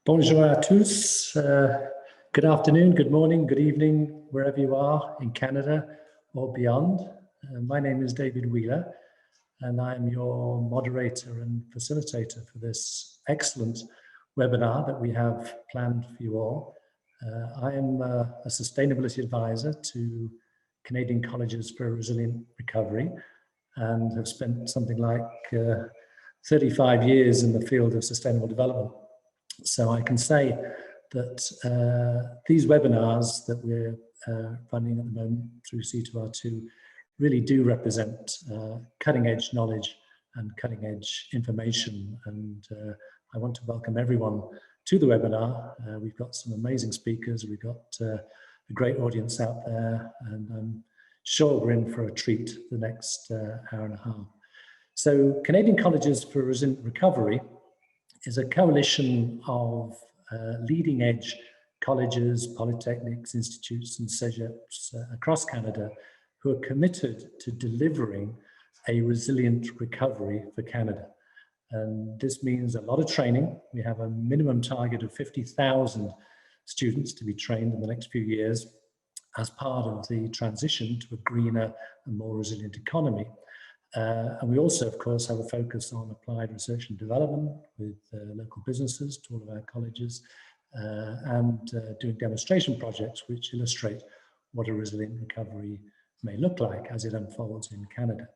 Bonjour à tous. Good afternoon, good morning, good evening, wherever you are in Canada or beyond. My name is David Wheeler, and I'm your moderator and facilitator for this excellent webinar that we have planned for you all. I am a sustainability advisor to Canadian Colleges for a Resilient Recovery and have spent something like 35 years in the field of sustainable development. So I can say that these webinars that we're running at the moment through C2R2 really do represent cutting edge knowledge and cutting edge information. And I want to welcome everyone to the webinar. We've got some amazing speakers. We've got a great audience out there, and I'm sure we're in for a treat the next hour and a half. So Canadian Colleges for Resilient Recovery is a coalition of leading edge colleges, polytechnics, institutes and CEGEPs across Canada who are committed to delivering a resilient recovery for Canada. And this means a lot of training. We have a minimum target of 50,000 students to be trained in the next few years as part of the transition to a greener and more resilient economy. And we also, of course, have a focus on applied research and development with local businesses to all of our colleges and doing demonstration projects which illustrate what a resilient recovery may look like as it unfolds in Canada.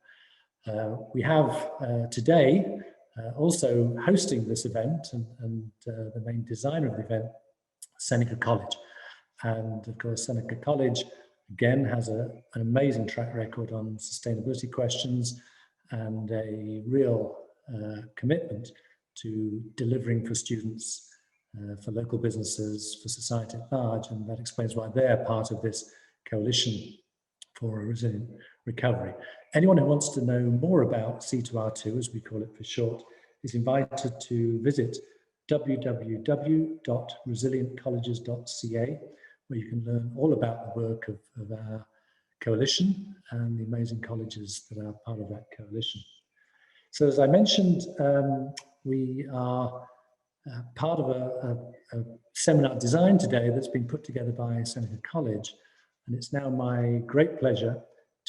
We have today also hosting this event and the main designer of the event, Seneca College. And of course, Seneca College again has an amazing track record on sustainability questions and a real commitment to delivering for students, for local businesses, for society at large, and that explains why they're part of this coalition for a resilient recovery. Anyone who wants to know more about C2R2, as we call it for short, is invited to visit www.resilientcolleges.ca, where you can learn all about the work of our coalition and the amazing colleges that are part of that coalition. So as I mentioned, we are part of a seminar design today that's been put together by Seneca College, and it's now my great pleasure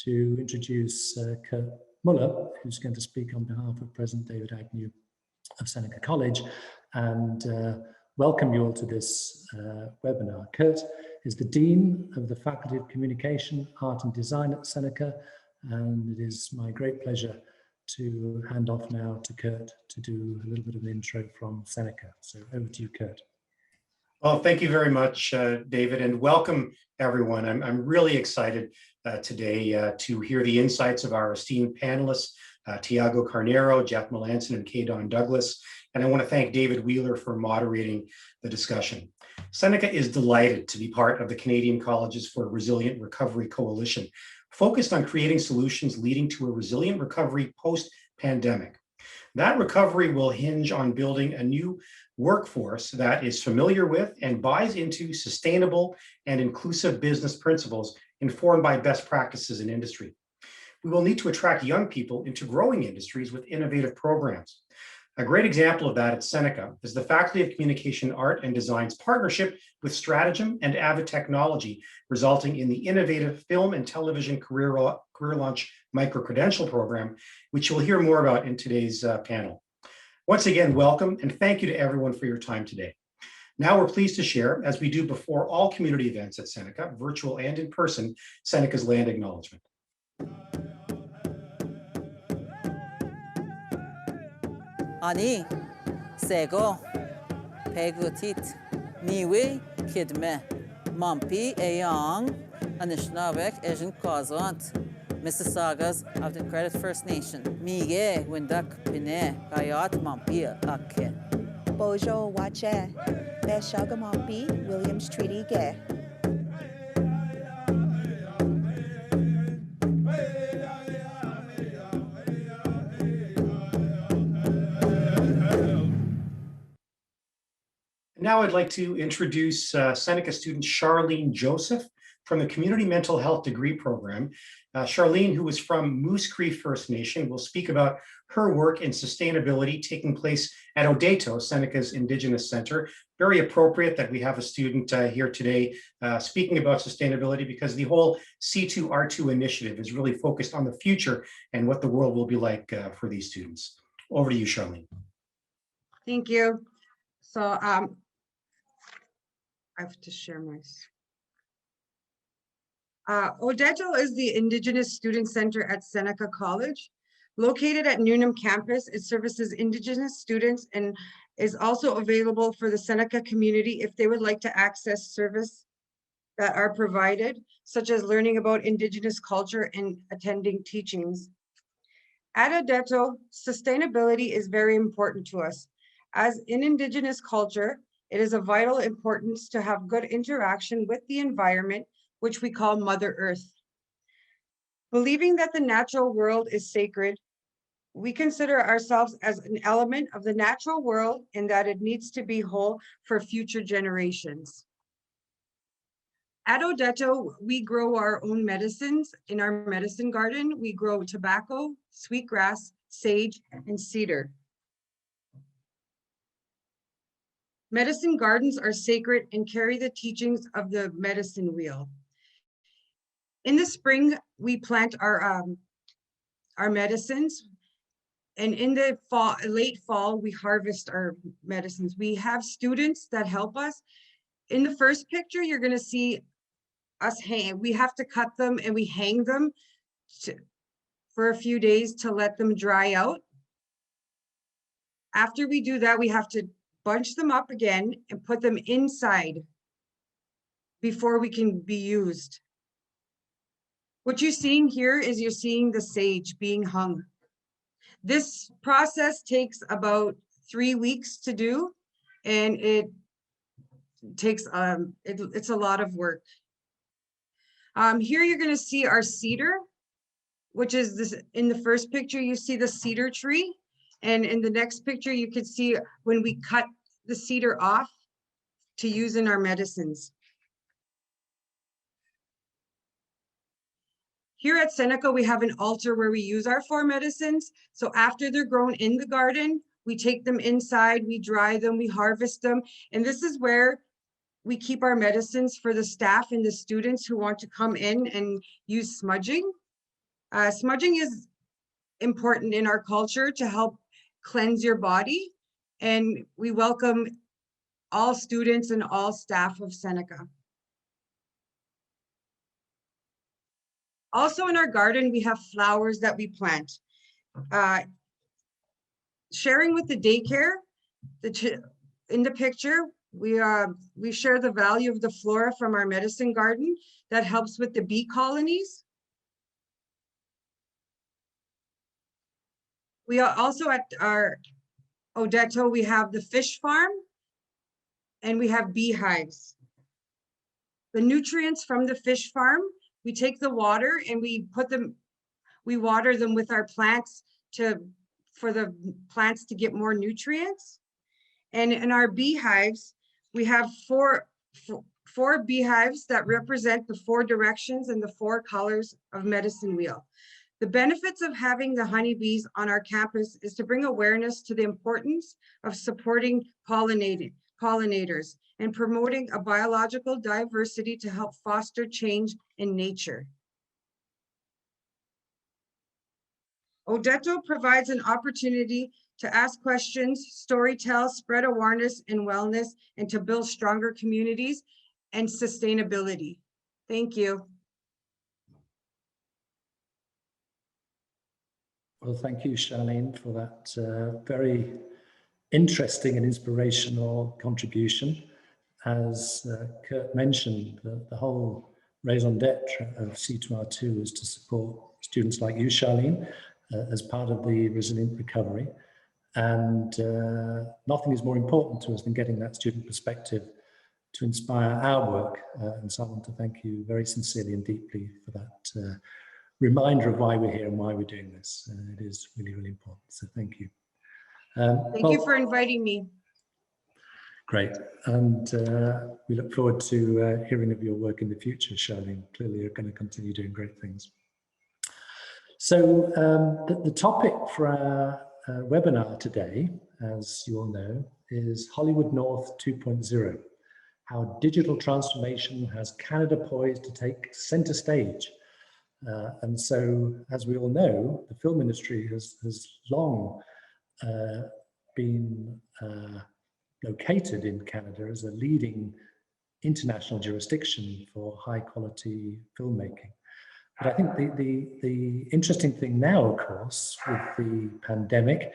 to introduce Kurt Muller, who's going to speak on behalf of President David Agnew of Seneca College, and welcome you all to this webinar. Kurt is the Dean of the Faculty of Communication, Art and Design at Seneca, and it is my great pleasure to hand off now to Kurt to do a little bit of an intro from Seneca. So over to you, Kurt. Well, thank you very much, David, and welcome everyone. I'm really excited today to hear the insights of our esteemed panelists, Tiago Carneiro, Jeff Melanson, and Kay Don Douglas. And I want to thank David Wheeler for moderating the discussion. Seneca is delighted to be part of the Canadian Colleges for Resilient Recovery Coalition, focused on creating solutions leading to a resilient recovery post-pandemic. That recovery will hinge on building a new workforce that is familiar with and buys into sustainable and inclusive business principles informed by best practices in industry. We will need to attract young people into growing industries with innovative programs. A great example of that at Seneca is the Faculty of Communication, Art and Design's partnership with Stratagem and Avid Technology, resulting in the innovative Film and Television Career Launch Micro-Credential Program, which you'll hear more about in today's panel. Once again, welcome and thank you to everyone for your time today. Now we're pleased to share, as we do before all community events at Seneca, virtual and in person, Seneca's land acknowledgement. Ani, sego, pegutit, niwe, kidme, mampi, eyang, anishnawek, ejin kwazant, Mississaugas of the Credit First Nation, mige, windak, pine, gayat, mampi, akke. Bojo, wache, beshaga mampi, Williams Treaty, ge. Now I'd like to introduce Seneca student Charlene Joseph from the Community Mental Health Degree Program. Charlene, who is from Moose Cree First Nation, will speak about her work in sustainability taking place at Odeto, Seneca's Indigenous Center. Very appropriate that we have a student here today speaking about sustainability, because the whole C2R2 initiative is really focused on the future and what the world will be like for these students. Over to you, Charlene. Thank you. So I have to share my. Odeto is the Indigenous Student Center at Seneca College. Located at Newnham campus, it services Indigenous students and is also available for the Seneca community if they would like to access service that are provided, such as learning about Indigenous culture and attending teachings. At Odeto, sustainability is very important to us. As in Indigenous culture, it is of vital importance to have good interaction with the environment, which we call Mother Earth. Believing that the natural world is sacred, we consider ourselves as an element of the natural world and that it needs to be whole for future generations. At Odeto, we grow our own medicines. In our medicine garden, we grow tobacco, sweetgrass, sage, and cedar. Medicine gardens are sacred and carry the teachings of the medicine wheel. In the spring, we plant our medicines, and in the fall, late fall, we harvest our medicines. We have students that help us. In the first picture, you're going to see us hang. We have to cut them and we hang them for a few days to let them dry out. After we do that, we have to bunch them up again and put them inside before we can be used. What you're seeing here is you're seeing the sage being hung. This process takes about 3 weeks to do, and it takes it's a lot of work. Here you're going to see our cedar, which is this. In the first picture, you see the cedar tree, and in the next picture, you can see when we cut the cedar off to use in our medicines. Here at Seneca, we have an altar where we use our 4 medicines. So after they're grown in the garden, we take them inside, we dry them, we harvest them. And this is where we keep our medicines for the staff and the students who want to come in and use smudging. Smudging is important in our culture to help cleanse your body. And we welcome all students and all staff of Seneca. Also in our garden, we have flowers that we plant. Sharing with the daycare, in the picture, we share the value of the flora from our medicine garden that helps with the bee colonies. We are also at our Odeto, we have the fish farm and we have beehives. The nutrients from the fish farm, we take the water and we water them with our plants for the plants to get more nutrients. And in our beehives, we have four beehives that represent the 4 directions and the 4 colors of medicine wheel. The benefits of having the honeybees on our campus is to bring awareness to the importance of supporting pollinators and promoting a biological diversity to help foster change in nature. Odeto provides an opportunity to ask questions, storytell, spread awareness and wellness, and to build stronger communities and sustainability. Thank you. Well, thank you, Charlene, for that very interesting and inspirational contribution. As Kurt mentioned, the whole raison d'etre of C2R2 is to support students like you, Charlene, as part of the resilient recovery. And nothing is more important to us than getting that student perspective to inspire our work. And so I want to thank you very sincerely and deeply for that reminder of why we're here and why we're doing this. It is really, really important. So thank you. Thank you for inviting me. Great. And we look forward to hearing of your work in the future, Charlene. Clearly, you're going to continue doing great things. So the topic for our webinar today, as you all know, is Hollywood North 2.0, how digital transformation has Canada poised to take center stage. And so, as we all know, the film industry has long been located in Canada as a leading international jurisdiction for high quality filmmaking. But I think the interesting thing now, of course, with the pandemic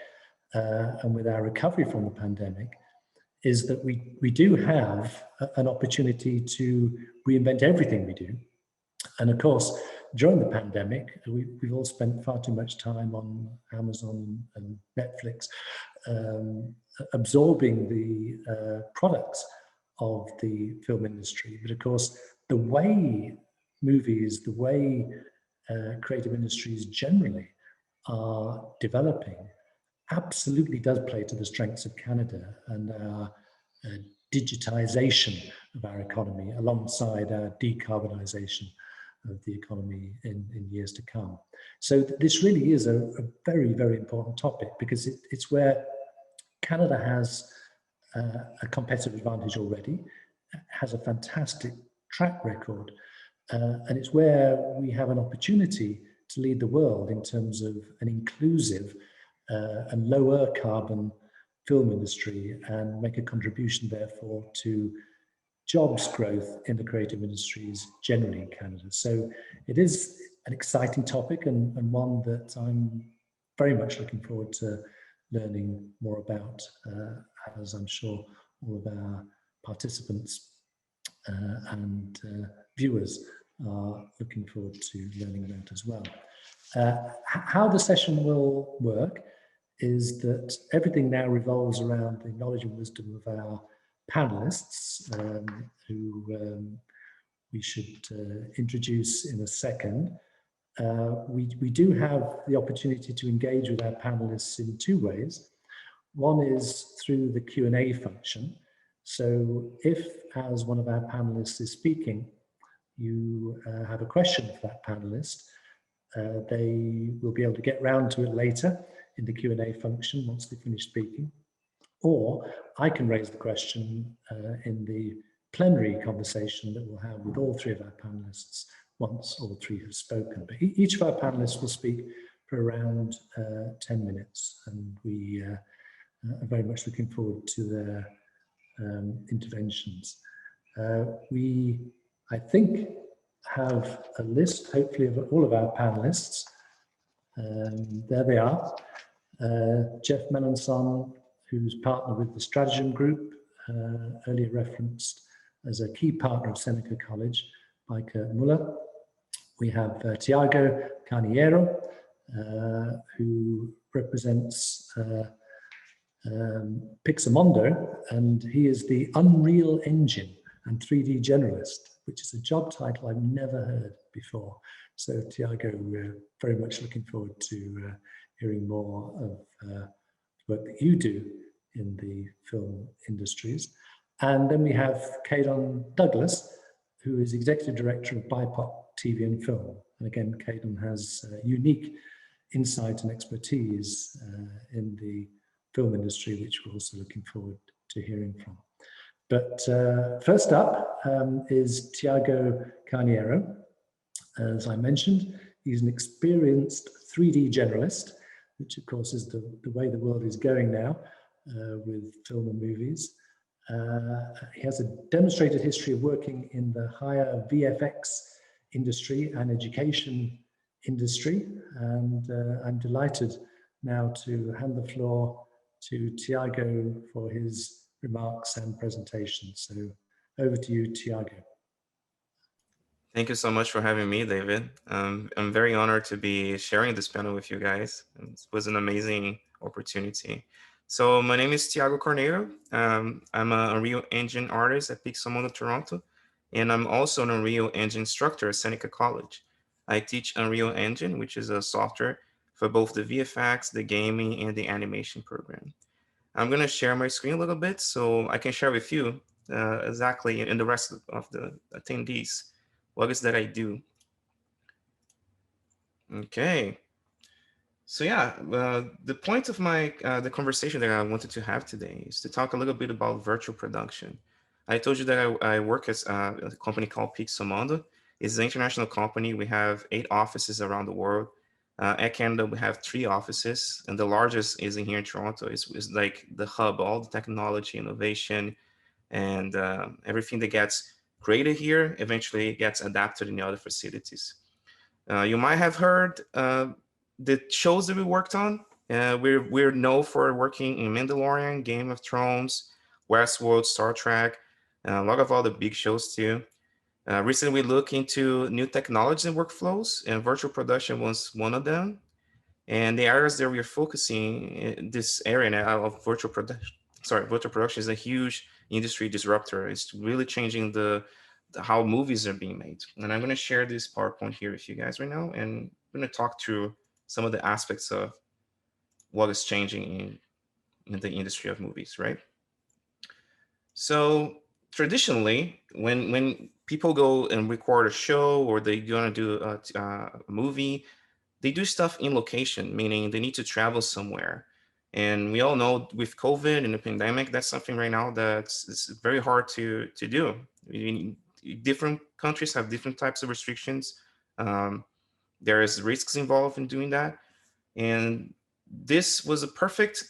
and with our recovery from the pandemic, is that we do have an opportunity to reinvent everything we do. And of course, during the pandemic, we've all spent far too much time on Amazon and Netflix, absorbing the products of the film industry. But of course, the way movies, the way creative industries generally are developing absolutely does play to the strengths of Canada and our digitization of our economy alongside our decarbonisation of the economy in years to come. So this really is a very, very important topic, because it's where Canada has a competitive advantage already, has a fantastic track record, and it's where we have an opportunity to lead the world in terms of an inclusive and lower carbon film industry, and make a contribution therefore to jobs growth in the creative industries generally in Canada. So it is an exciting topic, and one that I'm very much looking forward to learning more about, as I'm sure all of our participants and viewers are looking forward to learning about as well. How the session will work is that everything now revolves around the knowledge and wisdom of our panelists, who we should introduce in a second. We do have the opportunity to engage with our panelists in two ways. One is through the Q&A function. So if, as one of our panelists is speaking, you have a question for that panelist, they will be able to get round to it later in the Q&A function once they finish speaking. Or I can raise the question in the plenary conversation that we'll have with all three of our panelists once all three have spoken. But each of our panelists will speak for around 10 minutes, and we are very much looking forward to their interventions. We, I think, have a list, hopefully, of all of our panelists. There they are. Jeff Melanson, who's partner with the Stratagem Group, earlier referenced as a key partner of Seneca College, Maike Muller. We have Tiago Carneiro, who represents Pixomondo, and he is the Unreal Engine and 3D generalist, which is a job title I've never heard before. So Tiago, we're very much looking forward to hearing more of the work that you do in the film industries. And then we have Caden Douglas, who is Executive Director of BIPOC TV and Film. And again, Caden has unique insight and expertise in the film industry, which we're also looking forward to hearing from. But first up is Tiago Carneiro. As I mentioned, he's an experienced 3D generalist, which of course is the way the world is going now with film and movies. He has a demonstrated history of working in the higher VFX industry and education industry. And I'm delighted now to hand the floor to Tiago for his remarks and presentation. So over to you, Tiago. Thank you so much for having me, David. I'm very honored to be sharing this panel with you guys. It was an amazing opportunity. So my name is Tiago Carneiro. I'm an Unreal Engine artist at Pixomondo, Toronto, and I'm also an Unreal Engine instructor at Seneca College. I teach Unreal Engine, which is a software for both the VFX, the gaming, and the animation program. I'm going to share my screen a little bit so I can share with you exactly, and the rest of the attendees, what is that I do. Okay. So yeah, the point of my the conversation that I wanted to have today is to talk a little bit about virtual production. I told you that I work at a company called Pixomondo. It's an international company. We have 8 offices around the world. At Canada, we have 3 offices, and the largest is in here in Toronto. It's like the hub, all the technology, innovation, and everything that gets created here eventually gets adapted in the other facilities. You might have heard the shows that we worked on. We're known for working in Mandalorian, Game of Thrones, Westworld, Star Trek, a lot of other big shows too. Recently, we looked into new technologies and workflows, and virtual production was one of them. And the areas that we're focusing in this area now of virtual production is a huge industry disruptor. It's really changing how movies are being made. And I'm going to share this PowerPoint here with you guys right now, and I'm going to talk through some of the aspects of what is changing in the industry of movies, right? So traditionally, when people go and record a show or they going to do a movie, they do stuff in location, meaning they need to travel somewhere. And we all know with COVID and the pandemic, that's something right now it's very hard to do. Different countries have different types of restrictions. There is risks involved in doing that. And this was a perfect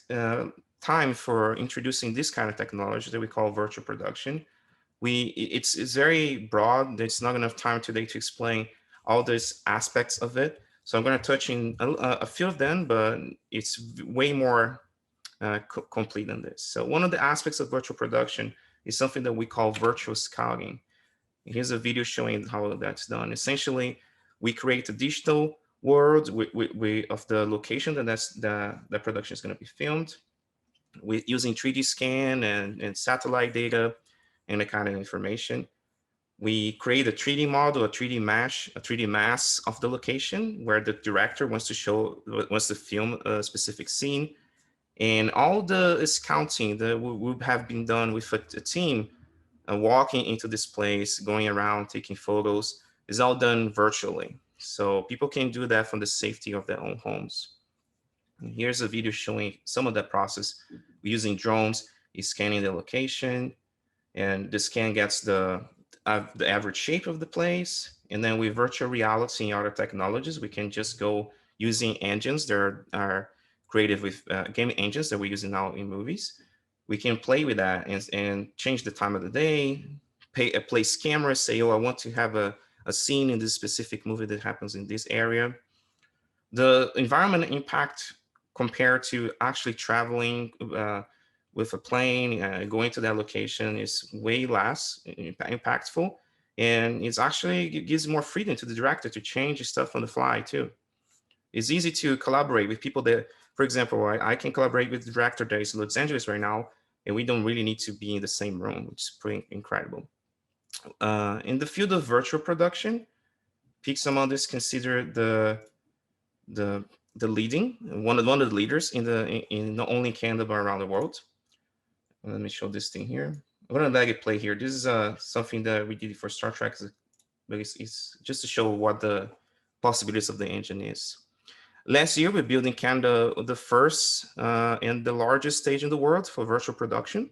time for introducing this kind of technology that we call virtual production. It's very broad. There's not enough time today to explain all these aspects of it. So I'm going to touch in a few of them, but it's way more complete than this. So one of the aspects of virtual production is something that we call virtual scouting. Here's a video showing how that's done. Essentially, we create a digital world of the location that the production is going to be filmed, with using 3D scan and satellite data and the kind of information. We create a 3D model, a 3D mesh, a 3D mass of the location where the director wants to film a specific scene. And all the scouting that would have been done with a team, walking into this place, going around, taking photos, is all done virtually. So people can do that from the safety of their own homes. And here's a video showing some of that process. We're using drones, scanning the location, and the scan gets the average shape of the place. And then with virtual reality and other technologies, we can just go using engines that are created with game engines that we're using now in movies. We can play with that and change the time of the day, place cameras, say, oh, I want to have a scene in this specific movie that happens in this area. The environmental impact compared to actually traveling with a plane, going to that location is way less impactful. And it gives more freedom to the director to change stuff on the fly too. It's easy to collaborate with people that, for example, I can collaborate with the director that is in Los Angeles right now, and we don't really need to be in the same room, which is pretty incredible. In the field of virtual production, Pixomondo is considered the leading, one of the leaders in not only Canada, but around the world. Let me show this thing here. I'm gonna let it play here. This is something that we did for Star Trek, but it's just to show what the possibilities of the engine is. Last year, we built in Canada the first and the largest stage in the world for virtual production.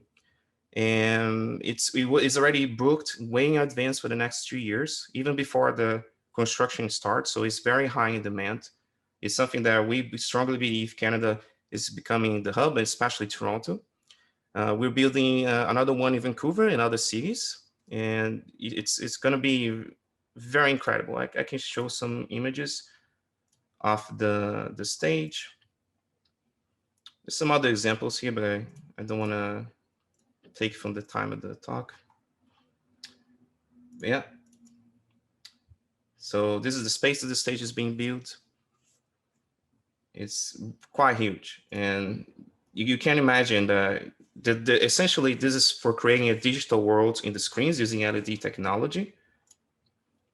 And it's already booked way in advance for the next 2 years, even before the construction starts. So it's very high in demand. It's something that we strongly believe Canada is becoming the hub, especially Toronto. We're building another one in Vancouver and other cities, and it's going to be very incredible. I can show some images of the stage. There's some other examples here, but I don't want to take from the time of the talk. But yeah. So this is the space that the stage is being built. It's quite huge, and you can imagine that essentially this is for creating a digital world in the screens using LED technology.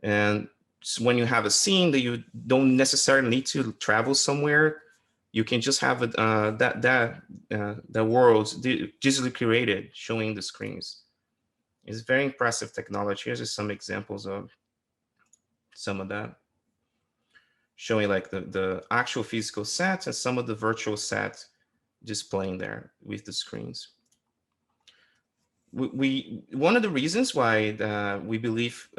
And so when you have a scene that you don't necessarily need to travel somewhere you can just have that world digitally created showing the screens. It's very impressive technology. Here's just some examples of some of that, showing like the actual physical set and some of the virtual set displaying there with the screens. One of the reasons why we believe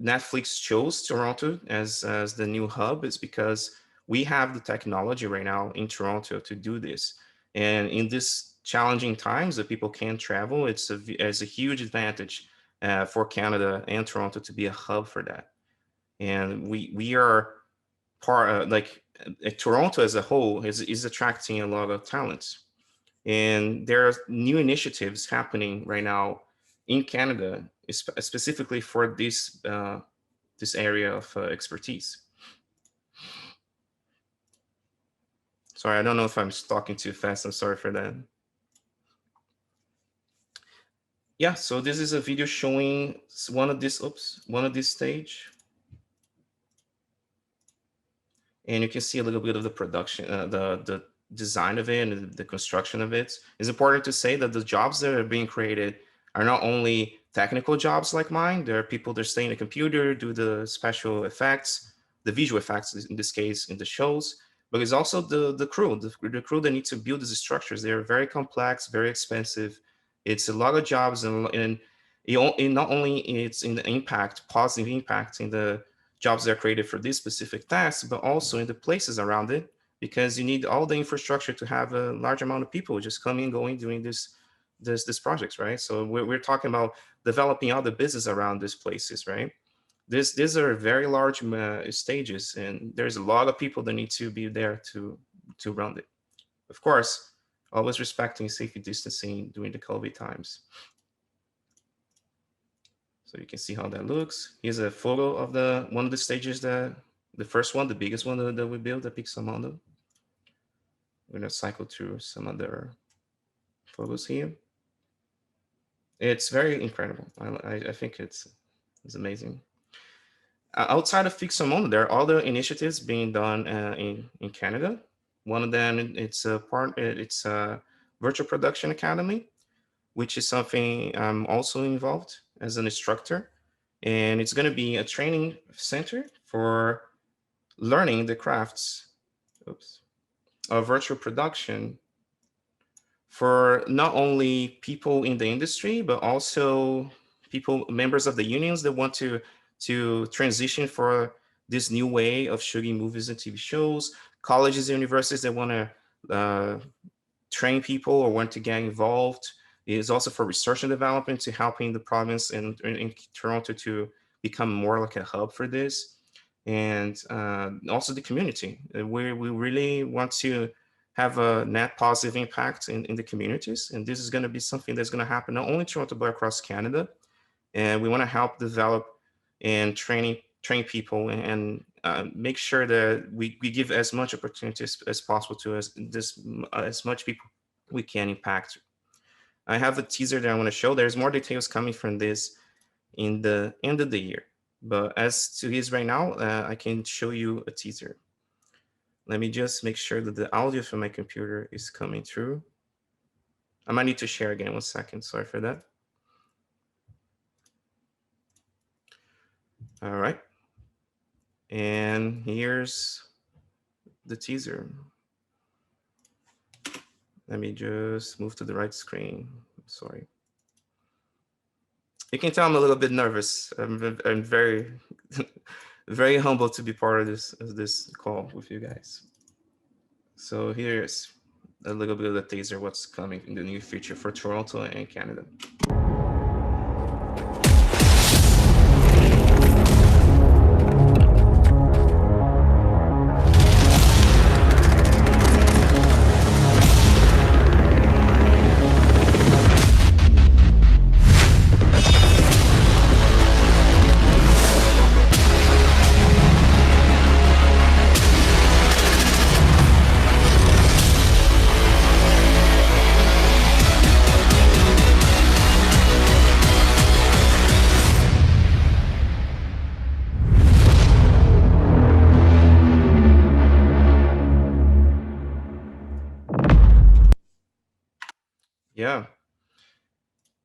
Netflix chose Toronto as the new hub is because we have the technology right now in Toronto to do this. And in this challenging times that people can't travel, it's a huge advantage for Canada and Toronto to be a hub for that. And we are part Toronto as a whole is attracting a lot of talents. And there are new initiatives happening right now in Canada, specifically for this area of expertise. Sorry, I don't know if I'm talking too fast. I'm sorry for that. Yeah, so this is a video showing one of this stage. And you can see a little bit of the production, the design of it and the construction of it. It's important to say that the jobs that are being created are not only technical jobs like mine. There are people that stay in a computer, do the special effects, the visual effects in this case in the shows, but it's also the crew that need to build these structures. They're very complex, very expensive. It's a lot of jobs, and not only it's in the impact, positive impact in the jobs that are created for this specific task, but also in the places around it, because you need all the infrastructure to have a large amount of people just coming and going doing this projects, right? So we're talking about developing all the business around these places, right? These are very large stages, and there's a lot of people that need to be there to run it. Of course, always respecting safety distancing during the COVID times. So you can see how that looks. Here's a photo of one of the stages, the first one, the biggest one that we built at Pixomondo. We're gonna cycle through some other photos here. It's very incredible. I think it's amazing. Outside of Pixomondo, there are other initiatives being done in Canada. One of them, it's a Virtual Production Academy, which is something I'm also involved as an instructor. And it's going to be a training center for learning the crafts of virtual production for not only people in the industry, but also members of the unions that want to transition for this new way of shooting movies and TV shows, colleges and universities that want to train people or want to get involved. It is also for research and development, to helping the province and in Toronto to become more like a hub for this. And also the community. We really want to have a net positive impact in the communities. And this is going to be something that's going to happen not only in Toronto, but across Canada. And we want to help develop and train people and make sure that we give as much opportunities as possible to as much people we can impact. I have a teaser that I want to show. There's more details coming from this in the end of the year. But as to his right now, I can show you a teaser. Let me just make sure that the audio from my computer is coming through. I might need to share again, 1 second, sorry for that. All right. And here's the teaser. Let me just move to the right screen. Sorry. You can tell I'm a little bit nervous. I'm very, very humbled to be part of this call with you guys. So here's a little bit of the teaser, what's coming in the near future for Toronto and Canada.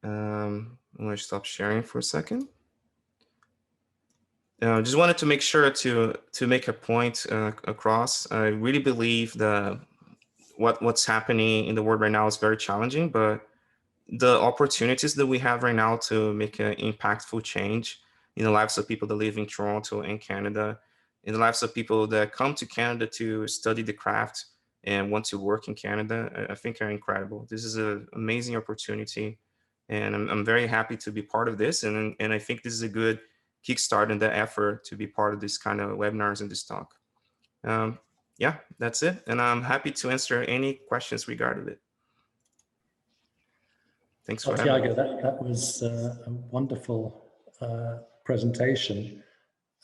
I'm going to stop sharing for a second. Just wanted to make sure to make a point across. I really believe that what's happening in the world right now is very challenging, but the opportunities that we have right now to make an impactful change in the lives of people that live in Toronto and Canada, in the lives of people that come to Canada to study the craft and want to work in Canada, I think are incredible. This is an amazing opportunity, and I'm very happy to be part of this. And I think this is a good kickstart in the effort to be part of this kind of webinars and this talk. Yeah, that's it. And I'm happy to answer any questions regarding it. Thanks for having me. Tiago, that was a wonderful presentation.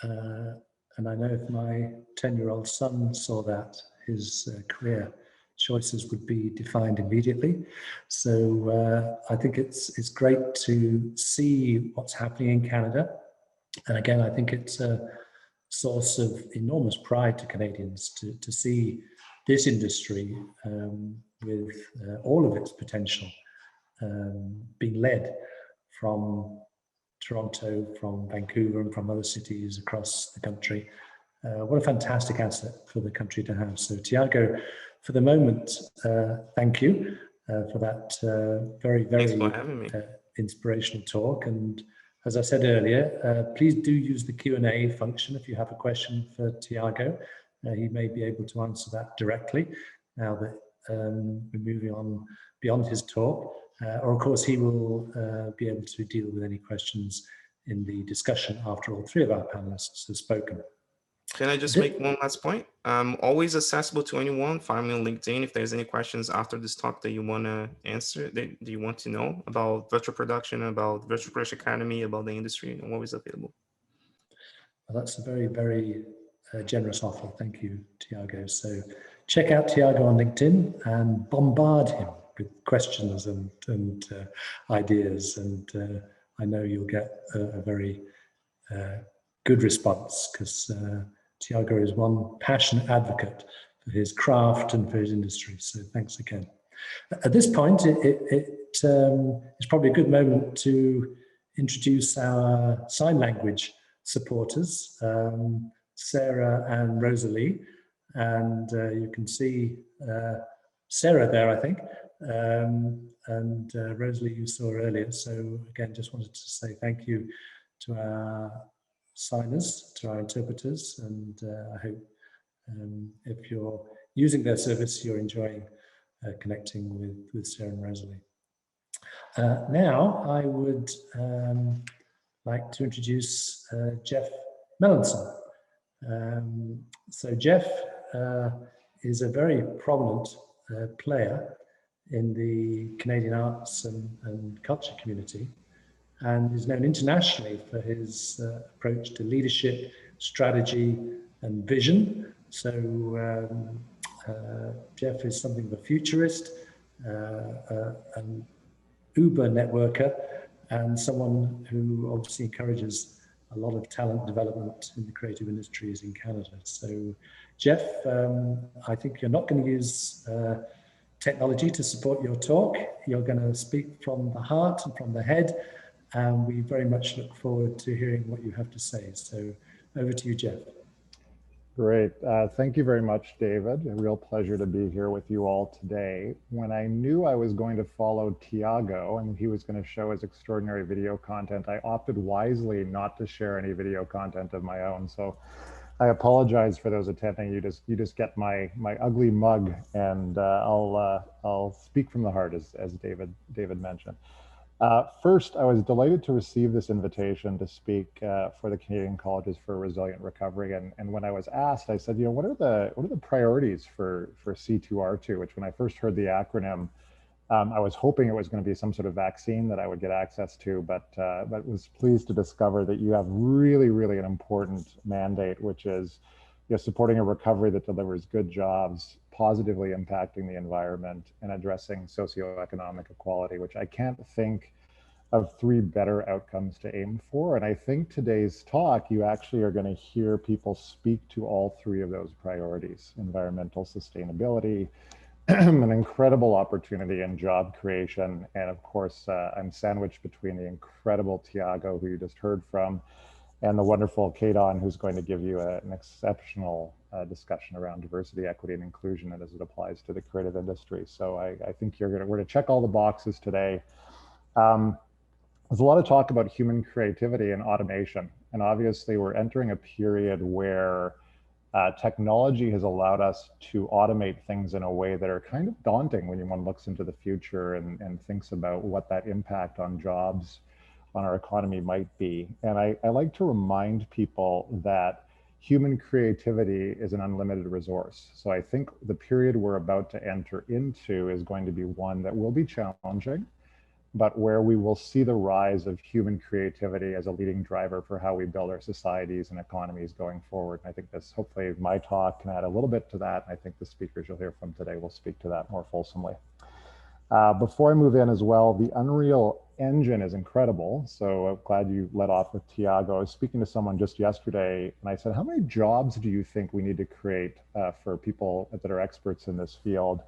And I know if my 10-year-old son saw that, his career choices would be defined immediately. So I think it's great to see what's happening in Canada. And again, I think it's a source of enormous pride to Canadians to see this industry with all of its potential being led from Toronto, from Vancouver, and from other cities across the country. What a fantastic asset for the country to have. So Tiago, for the moment, thank you for that very, very inspirational talk. And as I said earlier, please do use the Q&A function if you have a question for Tiago. He may be able to answer that directly now that we're moving on beyond his talk. Or of course, he will be able to deal with any questions in the discussion after all three of our panelists have spoken. Can I just make one last point? I'm always accessible to anyone. Find me on LinkedIn if there's any questions after this talk that you want to answer, that you want to know about virtual production, about Virtual Production Academy, about the industry. I'm always available. Well, that's a very, very generous offer. Thank you, Tiago. So check out Tiago on LinkedIn and bombard him with questions and ideas. And I know you'll get a very good response, because Tiago is one passionate advocate for his craft and for his industry. So thanks again. At this point, it's probably a good moment to introduce our sign language supporters, Sarah and Rosalie. And you can see Sarah there, I think, and Rosalie you saw earlier. So again, just wanted to say thank you to our signers, to our interpreters, and I hope if you're using their service, you're enjoying connecting with Sarah and Rosalie. Now, I would like to introduce Jeff Melanson. So Jeff is a very prominent player in the Canadian arts and culture community, and is known internationally for his approach to leadership, strategy, and vision. So Jeff is something of a futurist, an uber networker, and someone who obviously encourages a lot of talent development in the creative industries in Canada. So Jeff, I think you're not going to use technology to support your talk. You're going to speak from the heart and from the head. And we very much look forward to hearing what you have to say. So over to you, Jeff. Great. Thank you very much, David. A real pleasure to be here with you all today. When I knew I was going to follow Tiago and he was going to show his extraordinary video content, I opted wisely not to share any video content of my own. So I apologize for those attending. You just get my ugly mug, and I'll speak from the heart, as David mentioned. First, I was delighted to receive this invitation to speak for the Canadian Colleges for Resilient Recovery. And when I was asked, I said, what are the priorities for C2R2, which when I first heard the acronym, I was hoping it was going to be some sort of vaccine that I would get access to, but was pleased to discover that you have really, really an important mandate, which is supporting a recovery that delivers good jobs, positively impacting the environment, and addressing socioeconomic equality, which I can't think of three better outcomes to aim for. And I think today's talk, you actually are going to hear people speak to all three of those priorities: environmental sustainability, an incredible opportunity in job creation. And of course, I'm sandwiched between the incredible Tiago, who you just heard from, and the wonderful Kadon, who's going to give you an exceptional discussion around diversity, equity, and inclusion, and as it applies to the creative industry. So I think we're going to check all the boxes today. There's a lot of talk about human creativity and automation. And obviously we're entering a period where technology has allowed us to automate things in a way that are kind of daunting when one looks into the future and thinks about what that impact on jobs, on our economy might be. And I like to remind people that human creativity is an unlimited resource. So I think the period we're about to enter into is going to be one that will be challenging, but where we will see the rise of human creativity as a leading driver for how we build our societies and economies going forward. And I think this, hopefully my talk can add a little bit to that. And I think the speakers you'll hear from today will speak to that more fulsomely. Before I move in as well, the Unreal Engine is incredible. So I'm glad you led off with Tiago. I was speaking to someone just yesterday and I said, how many jobs do you think we need to create for people that are experts in this field?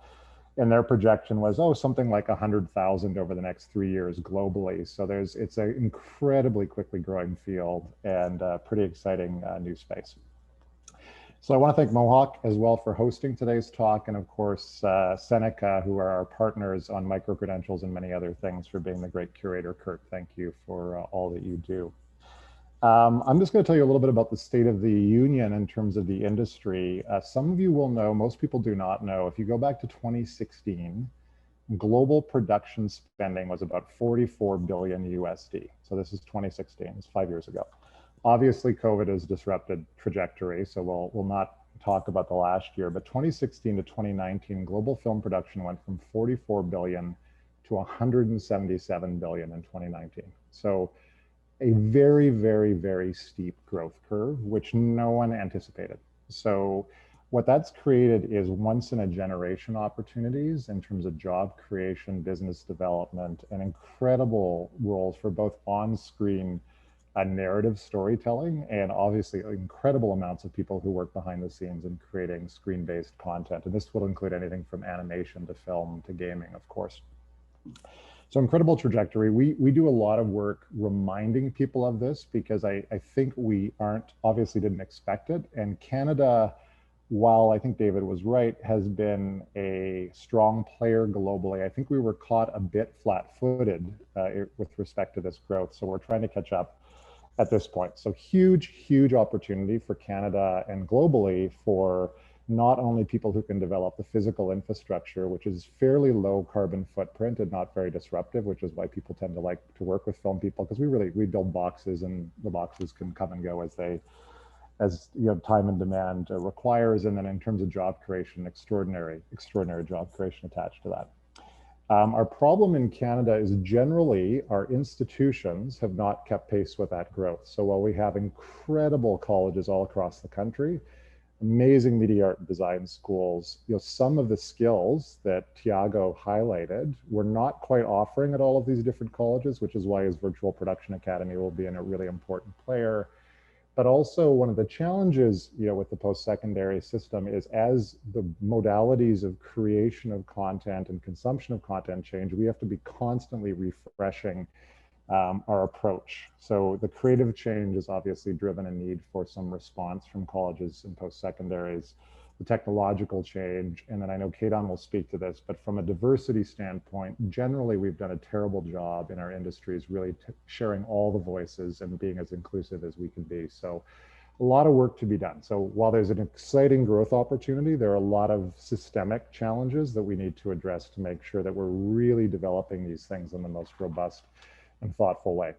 And their projection was, something like 100,000 over the next 3 years globally. So it's an incredibly quickly growing field and pretty exciting new space. So I want to thank Mohawk as well for hosting today's talk, and of course, Seneca, who are our partners on micro-credentials and many other things, for being the great curator. Kurt, thank you for all that you do. I'm just going to tell you a little bit about the state of the union in terms of the industry. Some of you will know, most people do not know, if you go back to 2016, global production spending was about 44 billion USD. So this is 2016, it's 5 years ago. Obviously, COVID has disrupted trajectory, so we'll not talk about the last year, but 2016 to 2019, global film production went from 44 billion to 177 billion in 2019. So a very, very, very steep growth curve, which no one anticipated. So what that's created is once in a generation opportunities in terms of job creation, business development, and incredible roles for both on-screen narrative storytelling, and obviously incredible amounts of people who work behind the scenes in creating screen-based content. And this will include anything from animation to film to gaming, of course. So incredible trajectory. We do a lot of work reminding people of this because I think we obviously didn't expect it. And Canada, while I think David was right, has been a strong player globally. I think we were caught a bit flat-footed with respect to this growth. So we're trying to catch up at this point. So huge, huge opportunity for Canada and globally for not only people who can develop the physical infrastructure, which is fairly low carbon footprint and not very disruptive, which is why people tend to like to work with film people, because we build boxes and the boxes can come and go as time and demand requires. And then in terms of job creation, extraordinary job creation attached to that. Our problem in Canada is generally our institutions have not kept pace with that growth. So while we have incredible colleges all across the country, amazing media art and design schools, some of the skills that Tiago highlighted, we're not quite offering at all of these different colleges, which is why his virtual production academy will be a really important player. But also one of the challenges, with the post-secondary system is as the modalities of creation of content and consumption of content change, we have to be constantly refreshing our approach. So the creative change has obviously driven a need for some response from colleges and post-secondaries, the technological change, and then I know Kadon will speak to this, but from a diversity standpoint, generally we've done a terrible job in our industries really sharing all the voices and being as inclusive as we can be. So a lot of work to be done. So while there's an exciting growth opportunity, there are a lot of systemic challenges that we need to address to make sure that we're really developing these things in the most robust and thoughtful way.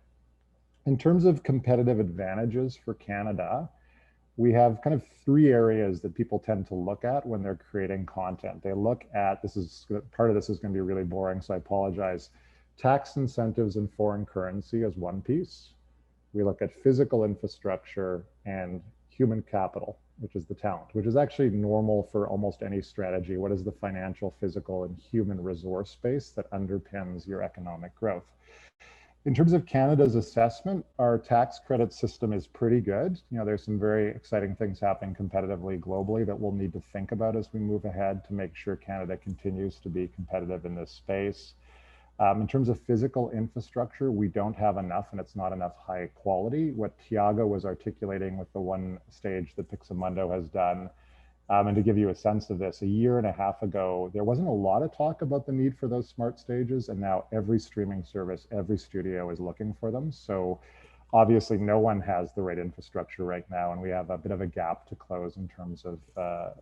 In terms of competitive advantages for Canada, we have kind of three areas that people tend to look at when they're creating content. They look at, part of this is going to be really boring, so I apologize. Tax incentives and foreign currency as one piece. We look at physical infrastructure and human capital, which is the talent, which is actually normal for almost any strategy. What is the financial, physical, and human resource base that underpins your economic growth? In terms of Canada's assessment, our tax credit system is pretty good. You know, there's some very exciting things happening competitively globally that we'll need to think about as we move ahead to make sure Canada continues to be competitive in this space. In terms of physical infrastructure, we don't have enough, and it's not enough high quality. What Tiago was articulating with the one stage that Pixomondo has done, and to give you a sense of this, a year and a half ago, there wasn't a lot of talk about the need for those smart stages, and now every streaming service, every studio is looking for them. So obviously no one has the right infrastructure right now, and we have a bit of a gap to close in terms of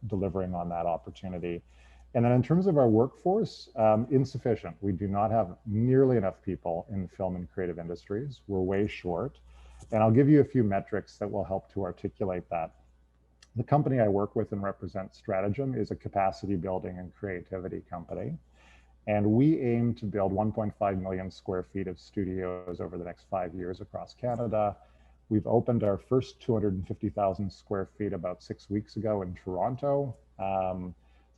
delivering on that opportunity. And then in terms of our workforce, insufficient. We do not have nearly enough people in the film and creative industries. We're way short. And I'll give you a few metrics that will help to articulate that. The company I work with and represent, Stratagem, is a capacity building and creativity company. And we aim to build 1.5 million square feet of studios over the next 5 years across Canada. We've opened our first 250,000 square feet about 6 weeks ago in Toronto.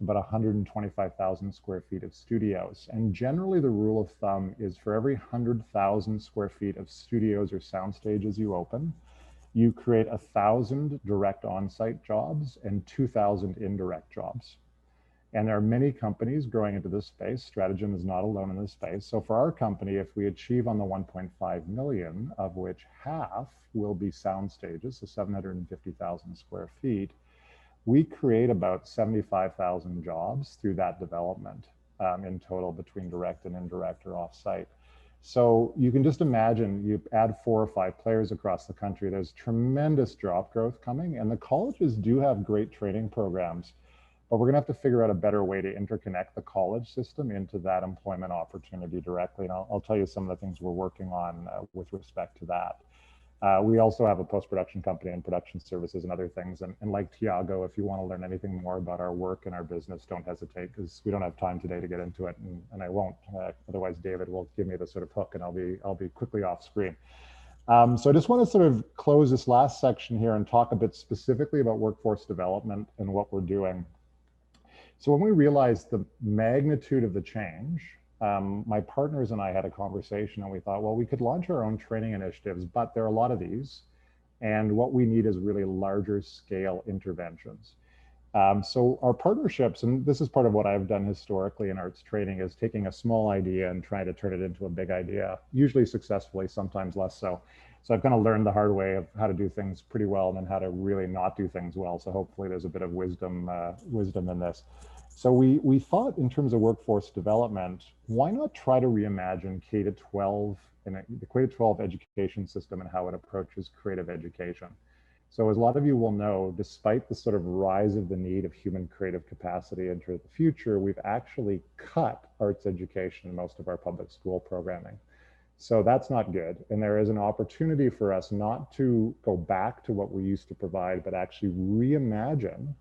About 125,000 square feet of studios. And generally the rule of thumb is for every 100,000 square feet of studios or sound stages you open, you create 1,000 direct on-site jobs and 2,000 indirect jobs. And there are many companies growing into this space. Stratagem is not alone in this space. So for our company, if we achieve on the 1.5 million, of which half will be sound stages, so 750,000 square feet, we create about 75,000 jobs through that development in total between direct and indirect or off-site. So you can just imagine, you add 4 or 5 players across the country, there's tremendous job growth coming, and the colleges do have great training programs, but we're gonna have to figure out a better way to interconnect the college system into that employment opportunity directly. And I'll tell you some of the things we're working on with respect to that. We also have a post-production company and production services and other things. And like Tiago, if you want to learn anything more about our work and our business, don't hesitate, because we don't have time today to get into it, and I won't. Otherwise, David will give me the sort of hook, and I'll be quickly off screen. So I just want to sort of close this last section here and talk a bit specifically about workforce development and what we're doing. So when we realized the magnitude of the change, my partners and I had a conversation, and we thought, well, we could launch our own training initiatives, but there are a lot of these. And what we need is really larger scale interventions. So our partnerships, and this is part of what I've done historically in arts training, is taking a small idea and trying to turn it into a big idea, usually successfully, sometimes less so. So I've kind of learned the hard way of how to do things pretty well and then how to really not do things well. So hopefully there's a bit of wisdom in this. So we thought in terms of workforce development, why not try to reimagine K-12 and the K-12 education system and how it approaches creative education. So as a lot of you will know, despite the sort of rise of the need of human creative capacity into the future, we've actually cut arts education in most of our public school programming. So that's not good. And there is an opportunity for us not to go back to what we used to provide, but actually reimagine,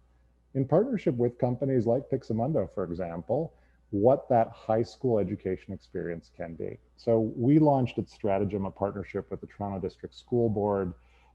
in partnership with companies like Pixomondo, for example, what that high school education experience can be. So we launched at Stratagem a partnership with the Toronto District School Board,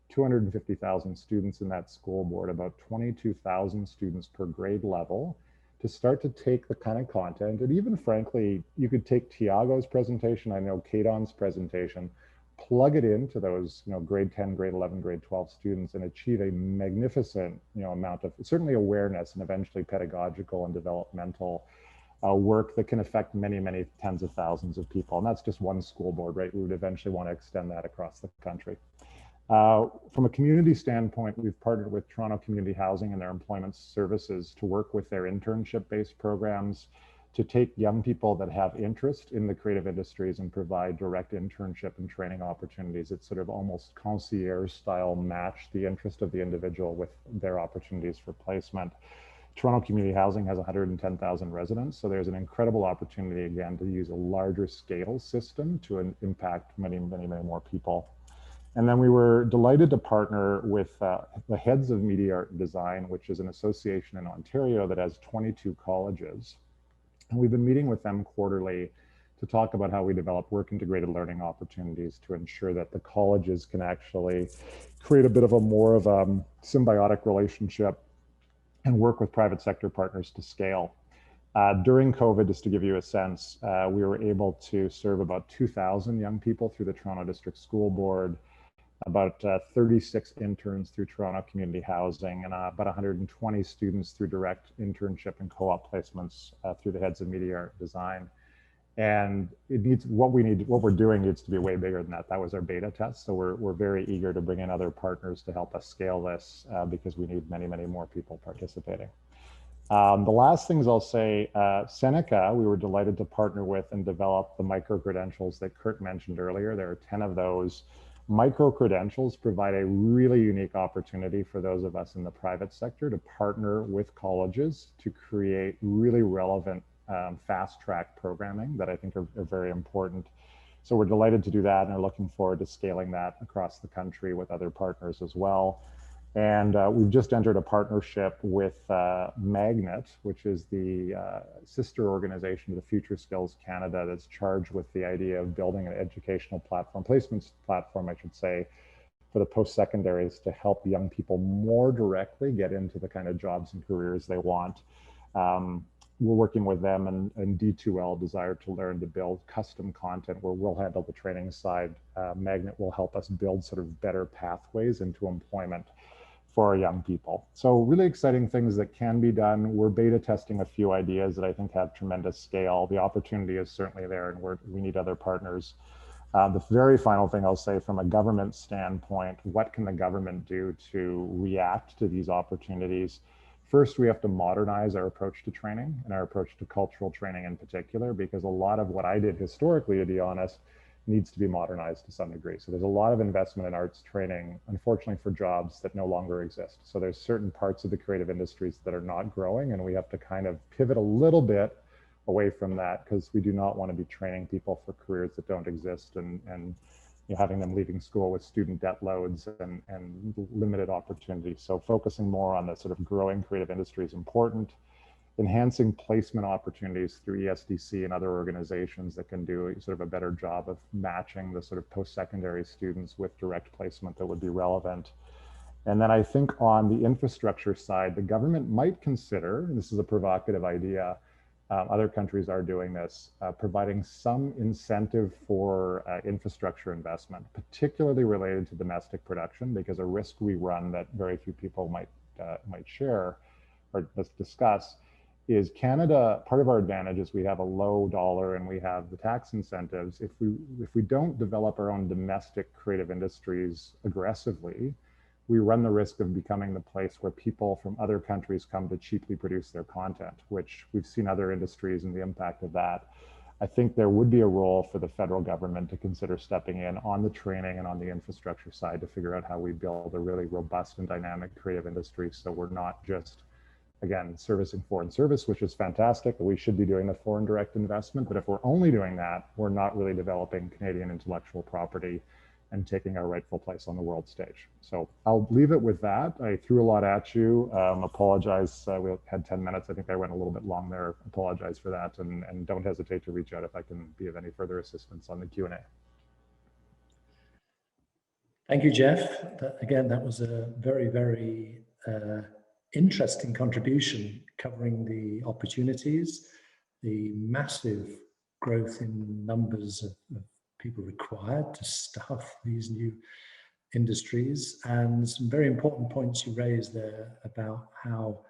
250,000 students in that school board, about 22,000 students per grade level, to start to take the kind of content, and even frankly, you could take Tiago's presentation, I know Kadon's presentation, plug it into those, grade 10, grade 11, grade 12 students, and achieve a magnificent, amount of certainly awareness and eventually pedagogical and developmental work that can affect many, many tens of thousands of people. And that's just one school board, right? We would eventually want to extend that across the country. From a community standpoint, we've partnered with Toronto Community Housing and their employment services to work with their internship-based programs to take young people that have interest in the creative industries and provide direct internship and training opportunities. It's sort of almost concierge style, match the interest of the individual with their opportunities for placement. Toronto Community Housing has 110,000 residents, so there's an incredible opportunity again to use a larger scale system to impact many, many, many more people. And then we were delighted to partner with the heads of Media Art and Design, which is an association in Ontario that has 22 colleges. And we've been meeting with them quarterly to talk about how we develop work integrated learning opportunities to ensure that the colleges can actually create a bit of a more of a symbiotic relationship and work with private sector partners to scale. During COVID, just to give you a sense, we were able to serve about 2,000 young people through the Toronto District School Board, about 36 interns through Toronto Community Housing, and about 120 students through direct internship and co-op placements through the Heads of Media Art Design. And it needs, what we're doing needs to be way bigger than that. That was our beta test. So we're very eager to bring in other partners to help us scale this because we need many, many more people participating. The last things I'll say, Seneca, we were delighted to partner with and develop the micro-credentials that Kurt mentioned earlier. There are 10 of those. Micro-credentials provide a really unique opportunity for those of us in the private sector to partner with colleges to create really relevant fast-track programming that I think are very important. So we're delighted to do that and are looking forward to scaling that across the country with other partners as well. And we've just entered a partnership with Magnet, which is the sister organization to the Future Skills Canada that's charged with the idea of building an educational platform, placements platform, I should say, for the post-secondaries to help young people more directly get into the kind of jobs and careers they want. We're working with them and D2L, Desire to Learn, to build custom content where we'll handle the training side. Magnet will help us build sort of better pathways into employment for our young people. So really exciting things that can be done. We're beta testing a few ideas that I think have tremendous scale. The opportunity is certainly there, and we need other partners. The very final thing I'll say from a government standpoint, what can the government do to react to these opportunities? First, we have to modernize our approach to training and our approach to cultural training in particular, because a lot of what I did historically, to be honest, needs to be modernized to some degree. So there's a lot of investment in arts training, unfortunately, for jobs that no longer exist. So there's certain parts of the creative industries that are not growing, and we have to kind of pivot a little bit away from that, because we do not want to be training people for careers that don't exist and you know, having them leaving school with student debt loads and limited opportunities. So focusing more on the sort of growing creative industry is important. Enhancing placement opportunities through ESDC and other organizations that can do sort of a better job of matching the sort of post-secondary students with direct placement that would be relevant. And then I think on the infrastructure side, the government might consider, and this is a provocative idea, other countries are doing this, providing some incentive for infrastructure investment, particularly related to domestic production, because a risk we run that very few people might share or let's discuss is Canada. Part of our advantage is we have a low dollar and we have the tax incentives. If we don't develop our own domestic creative industries aggressively, we run the risk of becoming the place where people from other countries come to cheaply produce their content, which we've seen other industries and the impact of that. I think there would be a role for the federal government to consider stepping in on the training and on the infrastructure side to figure out how we build a really robust and dynamic creative industry, so we're not just, again, servicing foreign service, which is fantastic. We should be doing the foreign direct investment, but if we're only doing that, we're not really developing Canadian intellectual property and taking our rightful place on the world stage. So I'll leave it with that. I threw a lot at you. Apologize, we had 10 minutes. I think I went a little bit long there. Apologize for that, and don't hesitate to reach out if I can be of any further assistance on the Q&A. Thank you, Jeff. Again, that was a very, very interesting contribution covering the opportunities, the massive growth in numbers of people required to staff these new industries, and some very important points you raised there about how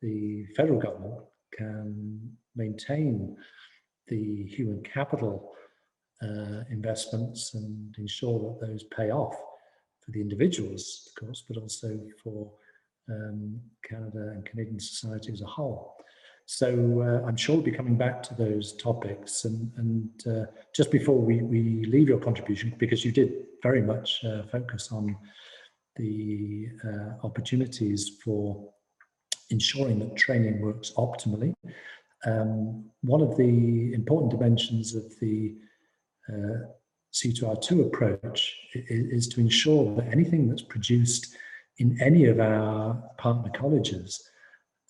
the federal government can maintain the human capital investments and ensure that those pay off for the individuals, of course, but also for Canada and Canadian society as a whole. So I'm sure we'll be coming back to those topics. And just before we leave your contribution, because you did very much focus on the opportunities for ensuring that training works optimally. One of the important dimensions of the C2R2 approach is to ensure that anything that's produced in any of our partner colleges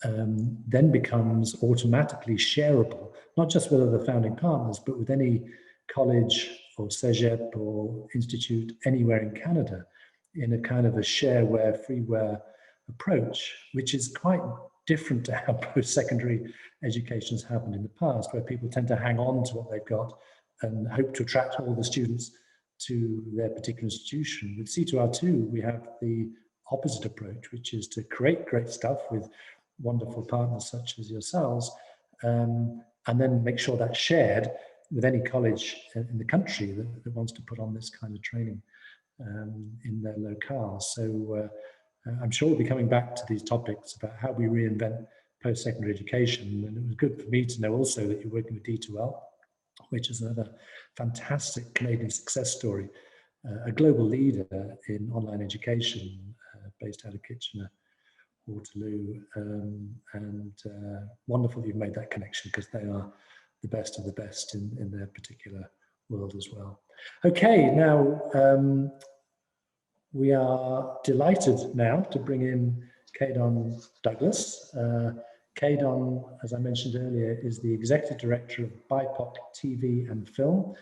then becomes automatically shareable, not just with other founding partners, but with any college or cégep or institute anywhere in Canada, in a kind of a shareware, freeware approach, which is quite different to how post-secondary education has happened in the past, where people tend to hang on to what they've got and hope to attract all the students to their particular institution. With C2R2, we have the opposite approach, which is to create great stuff with wonderful partners such as yourselves, and then make sure that's shared with any college in the country that wants to put on this kind of training in their locale. So I'm sure we'll be coming back to these topics about how we reinvent post-secondary education. And it was good for me to know also that you're working with D2L, which is another fantastic Canadian success story, a global leader in online education based out of Kitchener, Waterloo, and wonderful you've made that connection, because they are the best of the best in their particular world as well. Okay, now we are delighted now to bring in Caedon Douglas. Caedon, as I mentioned earlier, is the Executive Director of BIPOC TV and Film.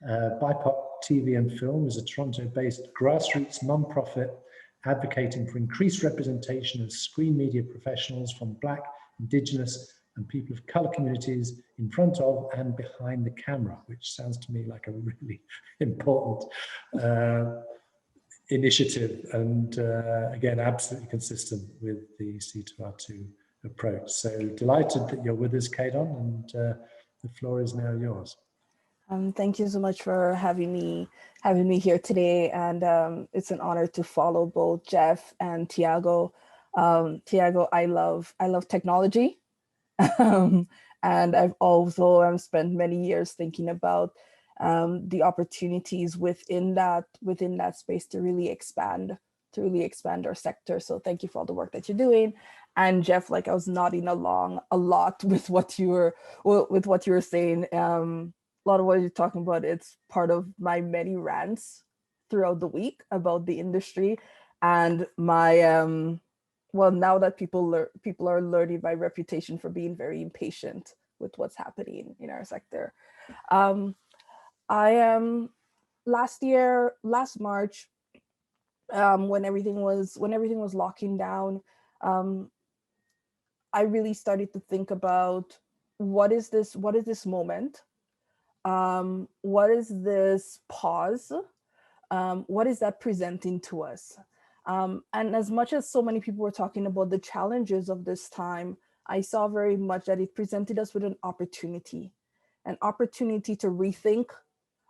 BIPOC TV and Film is a Toronto-based grassroots non-profit advocating for increased representation of screen media professionals from Black, Indigenous, and people of colour communities in front of and behind the camera, which sounds to me like a really important initiative, and again, absolutely consistent with the C2R2 approach. So delighted that you're with us, Caedon, and the floor is now yours. Thank you so much for having me here today, and it's an honor to follow both Jeff and Tiago. Tiago, I love technology, and I've also spent many years thinking about the opportunities within that space to really expand our sector. So thank you for all the work that you're doing. And Jeff, like I was nodding along a lot with what you were saying. A lot of what you're talking about, it's part of my many rants throughout the week about the industry and my well, now that people are learning my reputation for being very impatient with what's happening in our sector. Last March, when everything was locking down, I really started to think about what is this moment? What is this pause? What is that presenting to us? And as much as so many people were talking about the challenges of this time, I saw very much that it presented us with an opportunity to rethink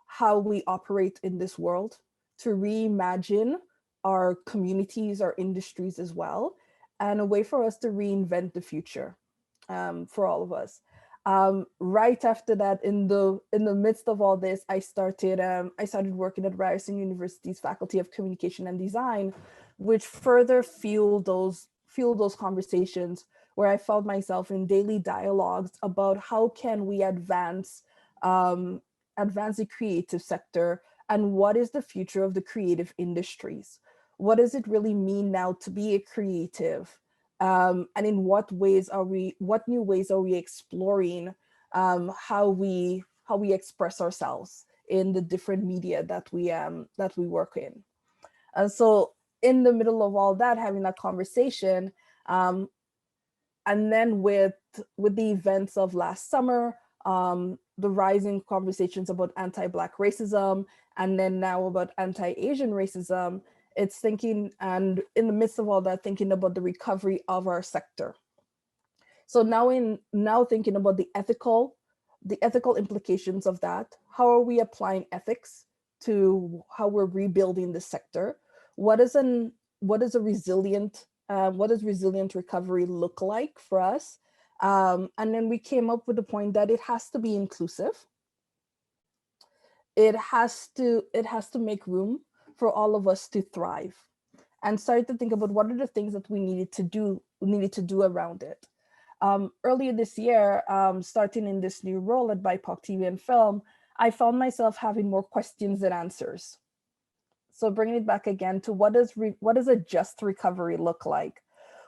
how we operate in this world, to reimagine our communities, our industries as well, and a way for us to reinvent the future for all of us. Right after that, in the midst of all this, I started working at Ryerson University's Faculty of Communication and Design, which further fueled those conversations, where I found myself in daily dialogues about how can we advance the creative sector, and what is the future of the creative industries? What does it really mean now to be a creative? And in what new ways are we exploring how we express ourselves in the different media that we work in? And so in the middle of all that, having that conversation, and then with the events of last summer, the rising conversations about anti-Black racism, and then now about anti-Asian racism, it's thinking, and in the midst of all that, thinking about the recovery of our sector. So now thinking about the ethical implications of that. How are we applying ethics to how we're rebuilding the sector? What does resilient recovery look like for us? And then we came up with the point that it has to be inclusive. It has to make room for all of us to thrive, and started to think about what are the things that we needed to do around it. Earlier this year, starting in this new role at BIPOC TV and Film, I found myself having more questions than answers. So bringing it back again to what does a just recovery look like?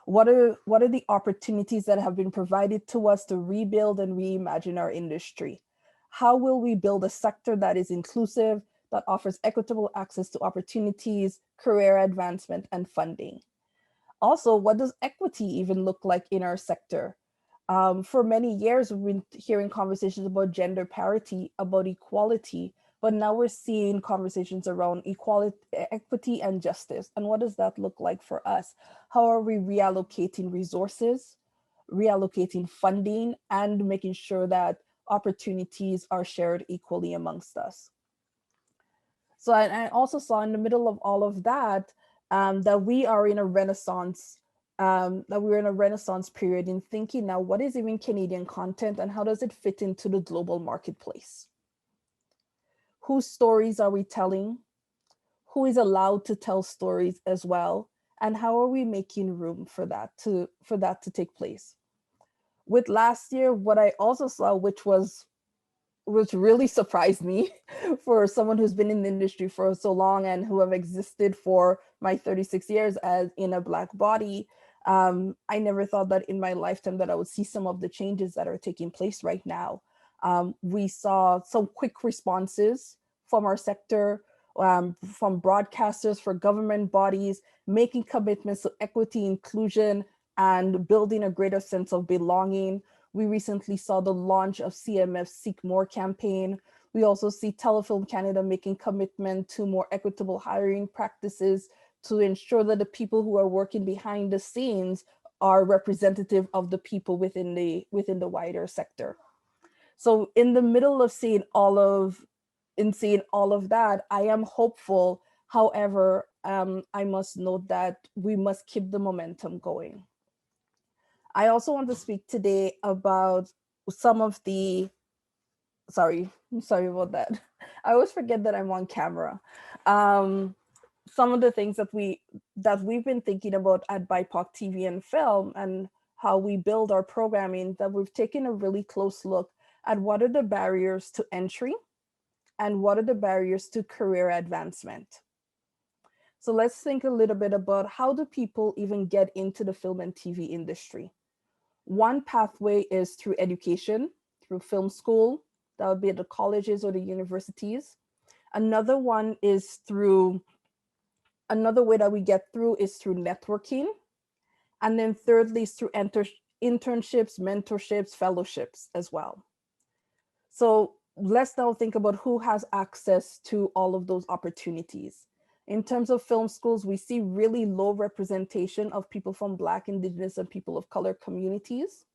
What are the opportunities that have been provided to us to rebuild and reimagine our industry? How will we build a sector that is inclusive, that offers equitable access to opportunities, career advancement, and funding? Also, what does equity even look like in our sector? For many years, we've been hearing conversations about gender parity, about equality, but now we're seeing conversations around equality, equity, and justice. And what does that look like for us? How are we reallocating resources, reallocating funding, and making sure that opportunities are shared equally amongst us? So I also saw in the middle of all of that, that we are in a renaissance, that we're in a renaissance period in thinking now, what is even Canadian content and how does it fit into the global marketplace? Whose stories are we telling? Who is allowed to tell stories as well? And how are we making room for that to take place? With last year, what I also saw, which really surprised me for someone who's been in the industry for so long and who have existed for my 36 years as in a Black body, I never thought that in my lifetime that I would see some of the changes that are taking place right now. We saw some quick responses from our sector, from broadcasters, for government bodies, making commitments to equity, inclusion, and building a greater sense of belonging. We recently saw the launch of CMF's Seek More campaign. We also see Telefilm Canada making commitment to more equitable hiring practices to ensure that the people who are working behind the scenes are representative of the people within the wider sector. So in the middle of seeing all of that, I am hopeful. However, I must note that we must keep the momentum going. I also want to speak today about some of the, I'm sorry about that. I always forget that I'm on camera. Some of the things that we've been thinking about at BIPOC TV and Film and how we build our programming, that we've taken a really close look at what are the barriers to entry and what are the barriers to career advancement. So let's think a little bit about how do people even get into the film and TV industry. One pathway is through education, through film school, that would be at the colleges or the universities. Another way that we get through is through networking. And then thirdly is through internships, mentorships, fellowships as well. So let's now think about who has access to all of those opportunities. In terms of film schools, we see really low representation of people from Black, Indigenous, and people of color communities.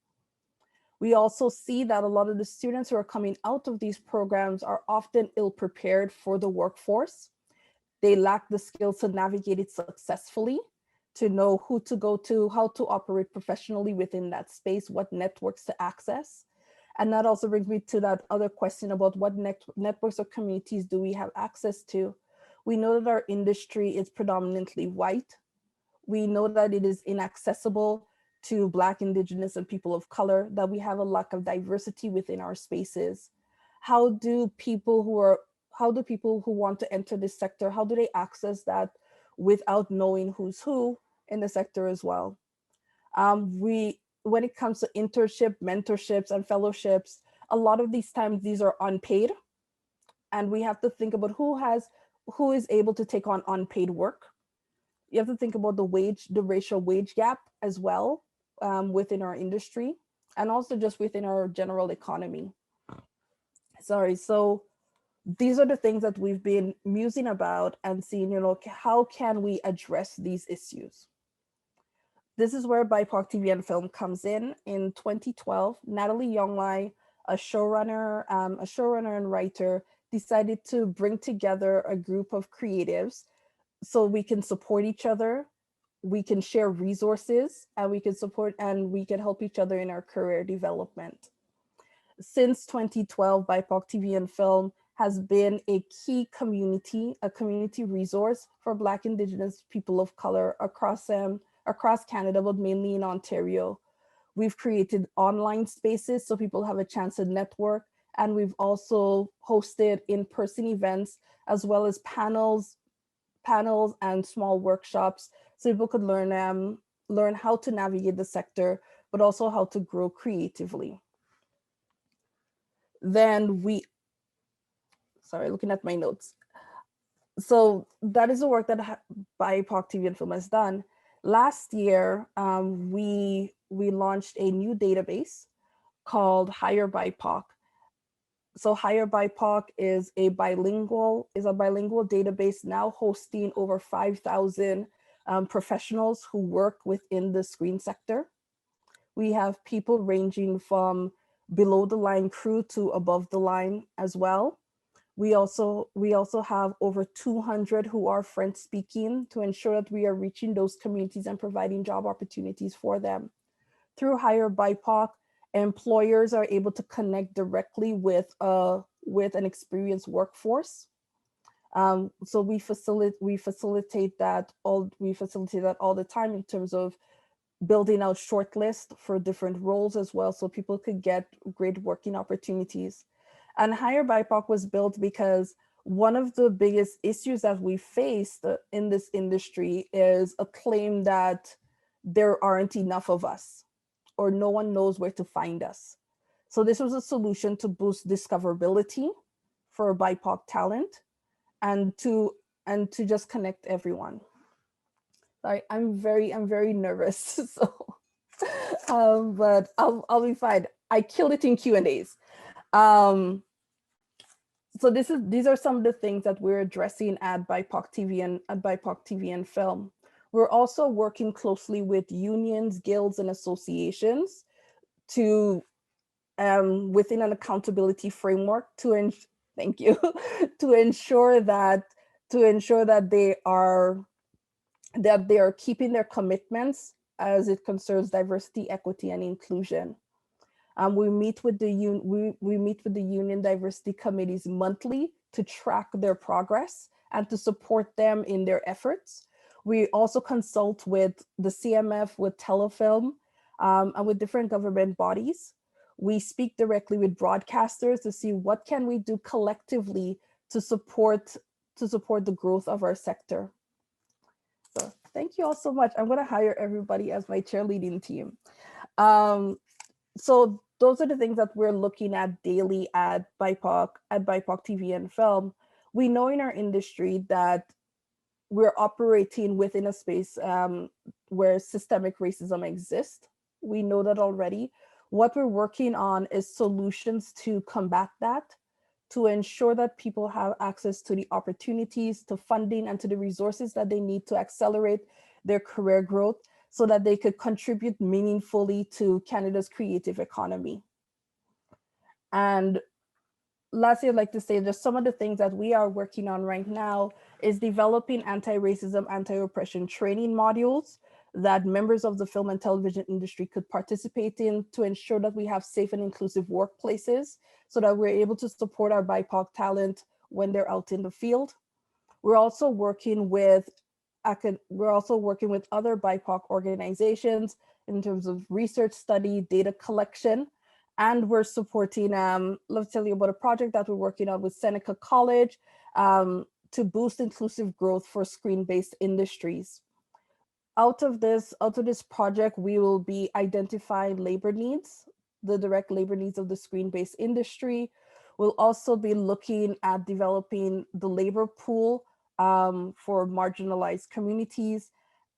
We also see that a lot of the students who are coming out of these programs are often ill-prepared for the workforce. They lack the skills to navigate it successfully, to know who to go to, how to operate professionally within that space, what networks to access. And that also brings me to that other question about what networks or communities do we have access to. We know that our industry is predominantly white. We know that it is inaccessible to Black, Indigenous, and people of color, that we have a lack of diversity within our spaces. How do people who want to enter this sector, how do they access that without knowing who's who in the sector as well? When it comes to internship, mentorships, and fellowships, a lot of these times these are unpaid. And we have to think about who is able to take on unpaid work. You have to think about the racial wage gap as well within our industry, and also just within our general economy. So these are the things that we've been musing about and seeing, how can we address these issues? This is where BIPOC TV and Film comes in. In 2012, Natalie Younglai, a showrunner and writer, decided to bring together a group of creatives so we can support each other, we can share resources, and we can support and we can help each other in our career development. Since 2012, BIPOC TV and Film has been a key community resource for Black, Indigenous, people of color across Canada, but mainly in Ontario. We've created online spaces so people have a chance to network, and we've also hosted in-person events as well as panels and small workshops so people could learn how to navigate the sector, but also how to grow creatively. Then looking at my notes. So that is the work that BIPOC TV and Film has done. Last year, we launched a new database called Higher BIPOC. So Higher BIPOC is a bilingual database now hosting over 5,000 professionals who work within the screen sector. We have people ranging from below the line crew to above the line as well. We also have over 200 who are French speaking to ensure that we are reaching those communities and providing job opportunities for them. Through Higher BIPOC, employers are able to connect directly with an experienced workforce. So we facilitate that all the time in terms of building out shortlists for different roles as well, so people could get great working opportunities. And Higher BIPOC was built because one of the biggest issues that we faced in this industry is a claim that there aren't enough of us, or no one knows where to find us. So this was a solution to boost discoverability for BIPOC talent and to just connect everyone. Sorry, I'm very nervous, so but I'll be fine. I killed it in Q&As. So these are some of the things that we're addressing at BIPOC TV and Film. We're also working closely with unions, guilds, and associations to within an accountability framework to ensure that they are keeping their commitments as it concerns diversity, equity, and inclusion. We meet with the union diversity committees monthly to track their progress and to support them in their efforts. We also consult with the CMF, with Telefilm, and with different government bodies. We speak directly with broadcasters to see what can we do collectively to support the growth of our sector. So thank you all so much. I'm going to hire everybody as my cheerleading team. So those are the things that we're looking at daily at BIPOC TV and Film. We know in our industry that we're operating within a space where systemic racism exists. We know that already. What we're working on is solutions to combat that, to ensure that people have access to the opportunities, to funding, and to the resources that they need to accelerate their career growth so that they could contribute meaningfully to Canada's creative economy. And lastly, I'd like to say just some of the things that we are working on right now is developing anti-racism, anti-oppression training modules that members of the film and television industry could participate in to ensure that we have safe and inclusive workplaces so that we're able to support our BIPOC talent when they're out in the field. We're also working with other BIPOC organizations in terms of research study, data collection, and we're supporting, let's tell you about a project that we're working on with Seneca College to boost inclusive growth for screen-based industries. Out of this project, we will be identifying labor needs, the direct labor needs of the screen-based industry. We'll also be looking at developing the labor pool for marginalized communities,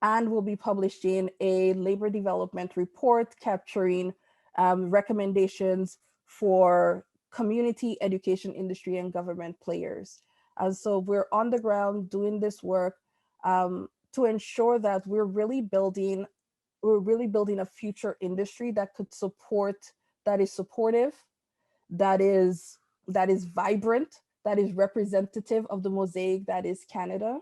and we'll be publishing a labor development report capturing recommendations for community, education, industry, and government players. And so we're on the ground doing this work to ensure that we're really building a future industry that could support, that is supportive, that is vibrant, that is representative of the mosaic that is Canada.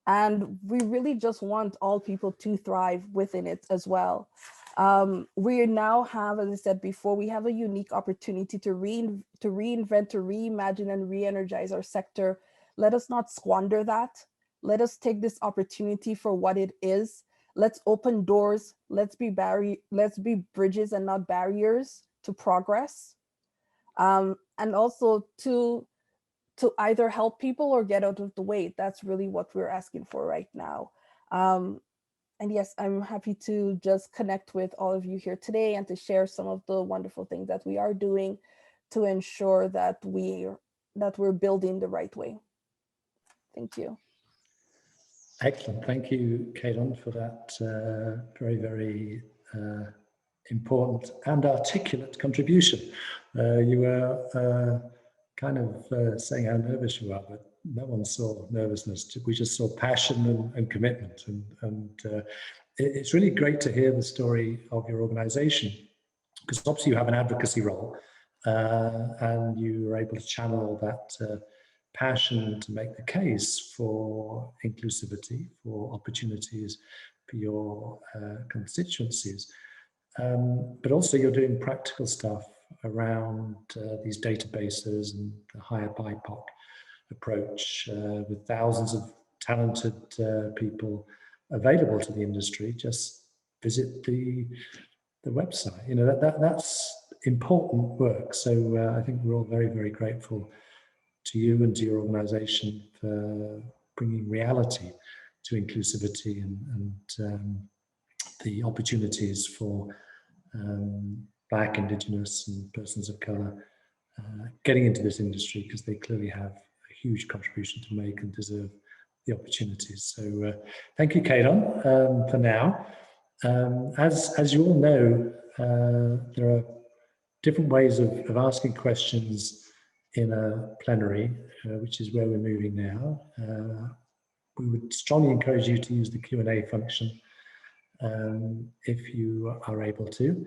And we really just want all people to thrive within it as well. We now have, as I said before, we have a unique opportunity to reinvent, to reimagine, and re-energize our sector. Let us not squander that. Let us take this opportunity for what it is. Let's open doors. Let's be bridges and not barriers to progress. And also to either help people or get out of the way. That's really what we're asking for right now. And yes, I'm happy to just connect with all of you here today and to share some of the wonderful things that we are doing to ensure that we're building the right way. Thank you. Excellent. Thank you, Kadon, for that very, very important and articulate contribution. You were kind of saying how nervous you are, but no one saw nervousness. We just saw passion and commitment. And it's really great to hear the story of your organization, because obviously you have an advocacy role and you were able to channel that passion to make the case for inclusivity, for opportunities for your constituencies. But also you're doing practical stuff around these databases and the higher BIPOC approach with thousands of talented people available to the industry. Just visit the website. You know, that's important work. So I think we're all very, very grateful to you and to your organization for bringing reality to inclusivity and the opportunities for Black, Indigenous and persons of color getting into this industry, because they clearly have a huge contribution to make and deserve the opportunities. So thank you, Kadon, for now. As you all know, there are different ways of asking questions in a plenary, which is where we're moving now. We would strongly encourage you to use the Q&A function if you are able to.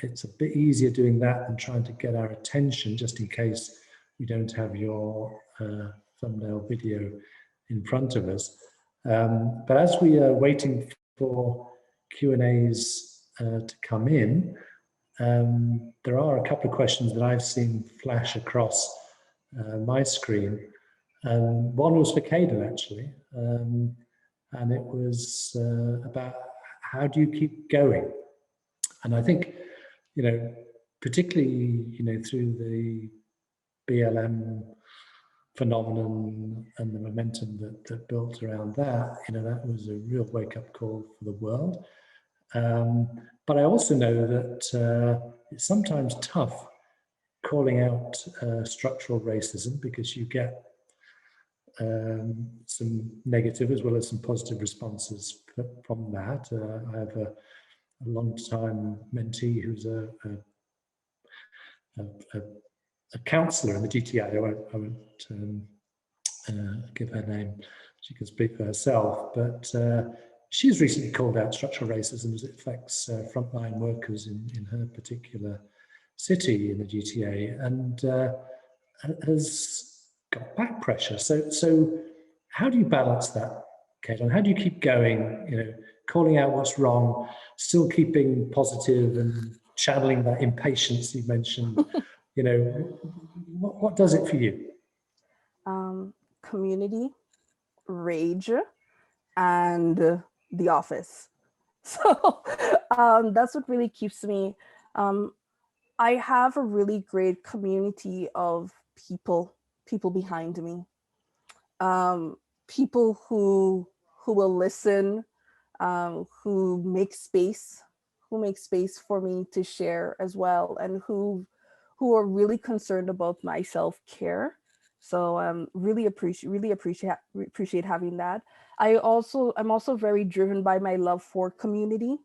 It's a bit easier doing that than trying to get our attention, just in case we don't have your thumbnail video in front of us. But as we are waiting for Q&As to come in, there are a couple of questions that I've seen flash across my screen. One was for Kadon, actually, and it was about how do you keep going? And I think, you know, particularly, you know, through the BLM phenomenon and the momentum that built around that, you know, that was a real wake-up call for the world. But I also know that it's sometimes tough calling out structural racism, because you get some negative as well as some positive responses from that. I have a long-time mentee who's a counsellor in the GTA. I won't give her name. She can speak for herself, but she's recently called out structural racism as it affects frontline workers in her particular city in the GTA, and has got back pressure. So how do you balance that, Kadon? How do you keep going, you know, calling out what's wrong, still keeping positive and channeling that impatience you mentioned? You know, what does it for you? Community, rage, and the office. So that's what really keeps me. I have a really great community of people behind me, people who will listen, who make space for me to share as well, and who are really concerned about my self-care. So really appreciate having that. I'm also very driven by my love for community.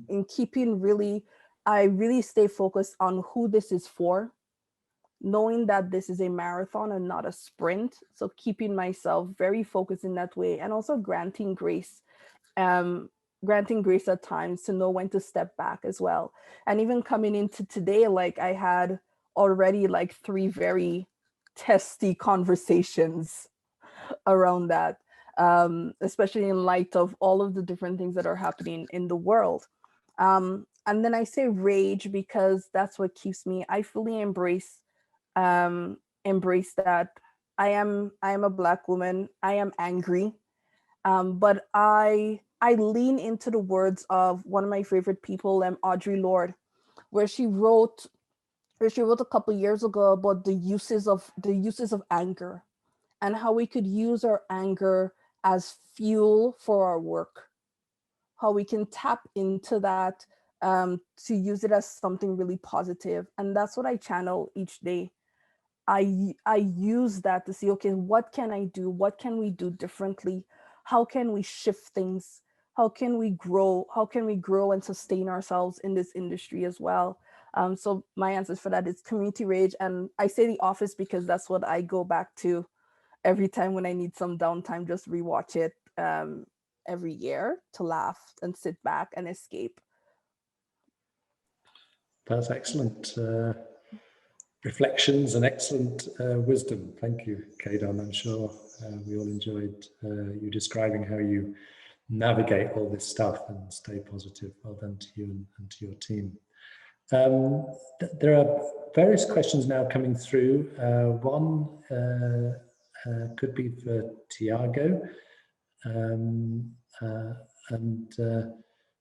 In keeping I really stay focused on who this is for, knowing that this is a marathon and not a sprint. So keeping myself very focused in that way, and also granting grace at times to know when to step back as well. And even coming into today, like I had already like 3 very testy conversations around that, especially in light of all of the different things that are happening in the world. And then I say rage because that's what keeps me. I fully embrace that I am a Black woman. I am angry, but I lean into the words of one of my favorite people, Audre Lorde, where she wrote a couple years ago about the uses of anger, and how we could use our anger as fuel for our work, how we can tap into that to use it as something really positive. And that's what I channel each day. I use that to see, okay, what can I do? What can we do differently? how can we shift things? How can we grow? How can we grow and sustain ourselves in this industry as well? So my answers for that is Community Rage. And I say The Office because that's what I go back to every time when I need some downtime, just rewatch it every year to laugh and sit back and escape. That's excellent reflections and excellent wisdom. Thank you, Kadon. I'm sure we all enjoyed you describing how you navigate all this stuff and stay positive. Well done to you and to your team. There are various questions now coming through. One could be for Tiago, and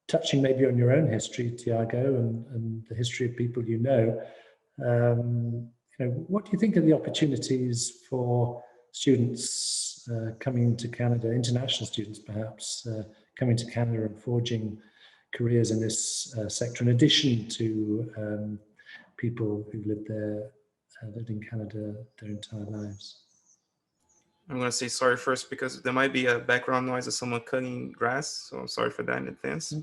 touching maybe on your own history, Tiago, and the history of people you know. What do you think are the opportunities for students coming to Canada, international students perhaps, coming to Canada and forging careers in this sector, in addition to people who lived in Canada their entire lives? I'm going to say sorry first because there might be a background noise of someone cutting grass, so I'm sorry for that in advance.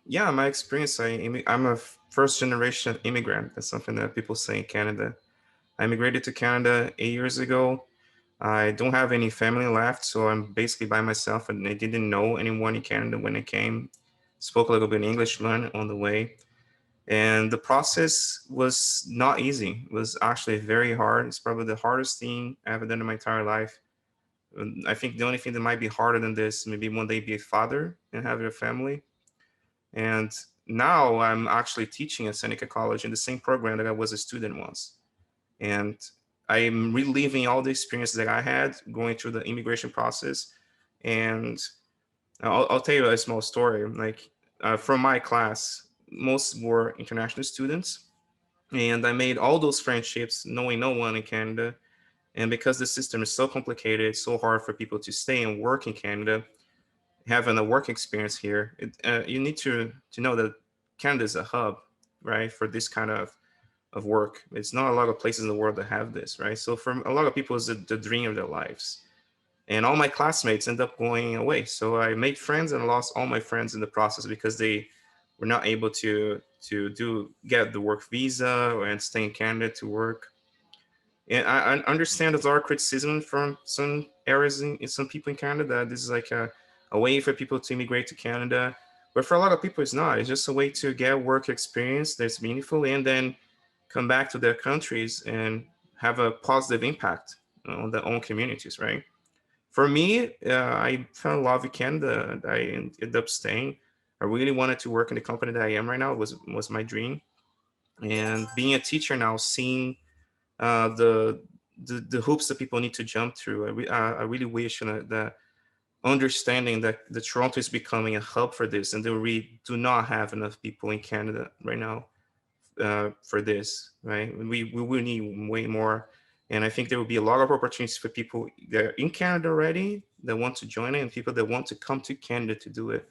Yeah, my experience, I'm a first generation immigrant. That's something that people say in Canada. I immigrated to Canada 8 years ago. I don't have any family left, so I'm basically by myself, and I didn't know anyone in Canada when I came. Spoke a little bit English, learned on the way. And the process was not easy. It was actually very hard. It's probably the hardest thing I ever done in my entire life. I think the only thing that might be harder than this, maybe one day be a father and have a family. And now I'm actually teaching at Seneca College in the same program that I was a student once. And I'm reliving all the experiences that I had going through the immigration process. And I'll tell you a small story. Like from my class, most were international students. And I made all those friendships knowing no one in Canada. And because the system is so complicated, it's so hard for people to stay and work in Canada, having a work experience here, you need to know that Canada is a hub, right, for this kind of work. It's not a lot of places in the world that have this, right? So for a lot of people, it's the dream of their lives. And all my classmates end up going away. So I made friends and lost all my friends in the process because they were not able to get the work visa and stay in Canada to work. And I understand there's a lot of criticism from some areas in some people in Canada that this is like a way for people to immigrate to Canada. But for a lot of people, it's not. It's just a way to get work experience that's meaningful and then come back to their countries and have a positive impact on their own communities, right? For me, I fell in love with Canada. I ended up staying. I really wanted to work in the company that I am right now. Was my dream. And being a teacher now, seeing the hoops that people need to jump through, I really wish that understanding that the Toronto is becoming a hub for this, and that we do not have enough people in Canada right now for this, right? We will need way more. And I think there will be a lot of opportunities for people that are in Canada already that want to join it, and people that want to come to Canada to do it.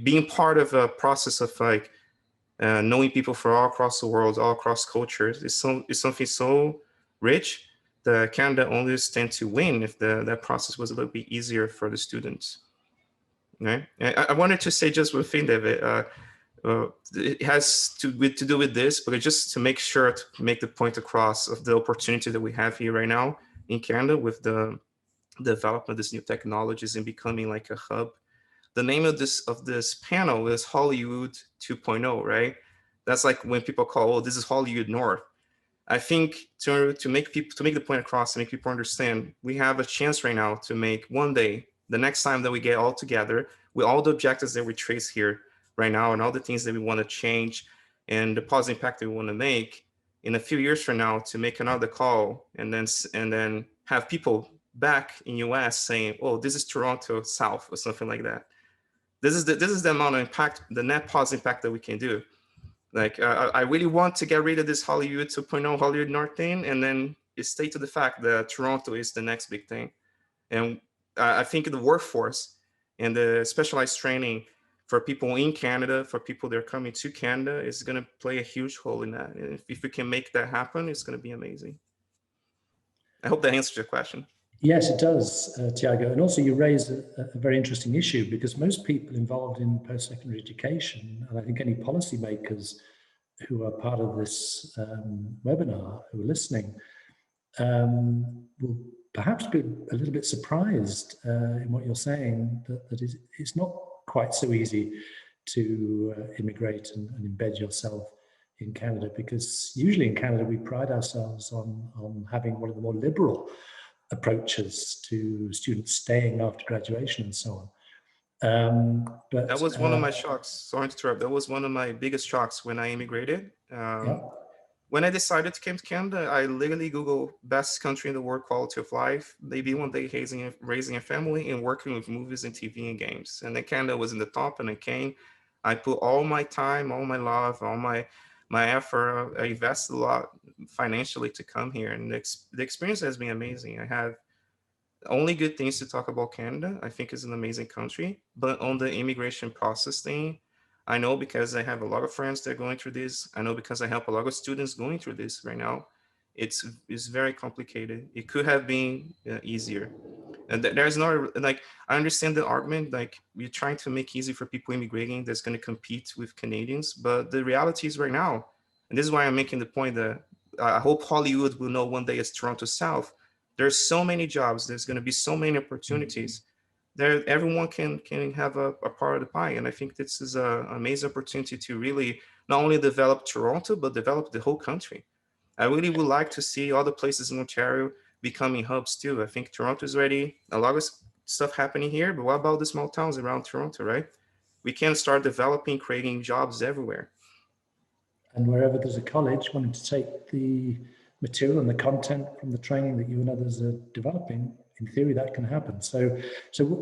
Being part of a process of like knowing people from all across the world, all across cultures, is something so rich that Canada only tend to win if that process was a little bit easier for the students. Right? I wanted to say just one thing, David. It has to do with this, but just to make sure to make the point across of the opportunity that we have here right now in Canada with the development of these new technologies and becoming like a hub. The name of this panel is Hollywood 2.0, right? That's like when people call, oh, this is Hollywood North. I think to make the point across and make people understand, we have a chance right now to make one day, the next time that we get all together with all the objectives that we trace here right now and all the things that we want to change and the positive impact that we want to make in a few years from now, to make another call and then have people back in US saying, oh, this is Toronto South or something like that. This is the amount of impact, the net positive impact that we can do. Like, I really want to get rid of this Hollywood 2.0, Hollywood North thing, and then stay to the fact that Toronto is the next big thing. And I think the workforce and the specialized training for people in Canada, for people that are coming to Canada, is going to play a huge role in that. And if we can make that happen, it's going to be amazing. I hope that answers your question. Yes, it does, Tiago. And also you raise a very interesting issue, because most people involved in post-secondary education, and I think any policymakers who are part of this webinar, who are listening, will perhaps be a little bit surprised in what you're saying, that it's not quite so easy to immigrate and embed yourself in Canada, because usually in Canada we pride ourselves on having one of the more liberal approaches to students staying after graduation and so on. But That was one of my shocks. Sorry to interrupt. That was one of my biggest shocks when I immigrated. yeah. When I decided to come to Canada, I literally Googled best country in the world, quality of life, maybe one day raising a family and working with movies and TV and games. And then Canada was in the top, and I came. I put all my time, all my love, all my effort. I invested a lot financially to come here, and the experience has been amazing. I have only good things to talk about Canada. I think it's an amazing country. But on the immigration process thing, I know because I have a lot of friends that are going through this. I know because I help a lot of students going through this right now. It's very complicated. It could have been easier. And there's no, like, I understand the argument, like we're trying to make easy for people immigrating that's going to compete with Canadians. But the reality is right now, and this is why I'm making the point that I hope Hollywood will know one day as Toronto South. There's so many jobs. There's going to be so many opportunities. There, everyone can have a part of the pie. And I think this is an amazing opportunity to really not only develop Toronto, but develop the whole country. I really would like to see other places in Ontario becoming hubs too. I think Toronto is ready. A lot of stuff happening here, but what about the small towns around Toronto, right? We can start developing, creating jobs everywhere. And wherever there's a college wanting to take the material and the content from the training that you and others are developing, in theory, that can happen. So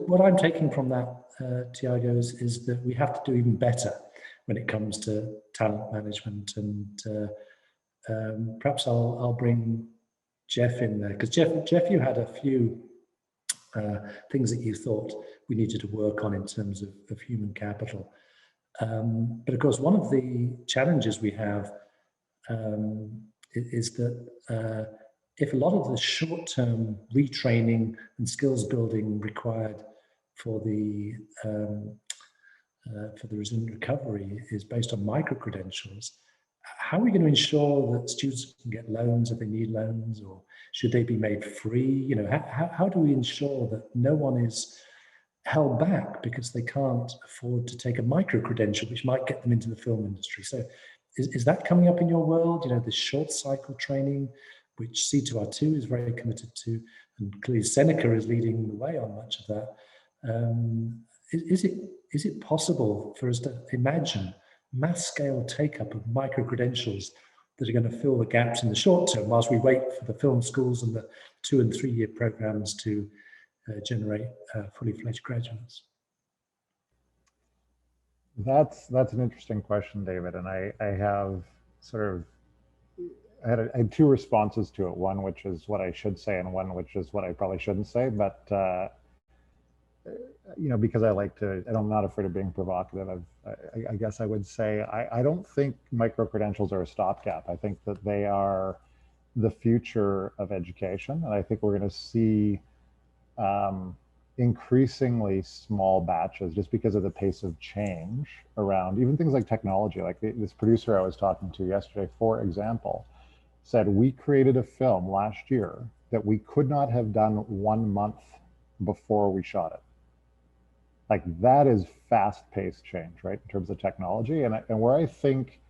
what I'm taking from that, Tiago, is that we have to do even better when it comes to talent management. And perhaps I'll bring Jeff in there, because Jeff, you had a few things that you thought we needed to work on in terms of human capital. But of course, one of the challenges we have is that if a lot of the short-term retraining and skills building required for the resilient recovery is based on micro-credentials, how are we going to ensure that students can get loans if they need loans, or should they be made free? You know, how do we ensure that no one is held back because they can't afford to take a micro-credential, which might get them into the film industry? So is that coming up in your world? You know, the short cycle training, which C2R2 is very committed to, and clearly Seneca is leading the way on much of that. Is it possible for us to imagine mass scale take-up of micro-credentials that are going to fill the gaps in the short term whilst we wait for the film schools and the 2- and 3-year programs to generate fully fledged graduates? That's an interesting question, David. And I have I had two responses to it. One, which is what I should say, and one, which is what I probably shouldn't say. But you know, because I like to, and I'm not afraid of being provocative, I guess I would say I don't think micro-credentials are a stopgap. I think that they are the future of education. And I think we're going to see increasingly small batches just because of the pace of change around even things like technology. Like this producer I was talking to yesterday, for example, said we created a film last year that we could not have done 1 month before we shot it. Like, that is fast-paced change, right, in terms of technology. And where I think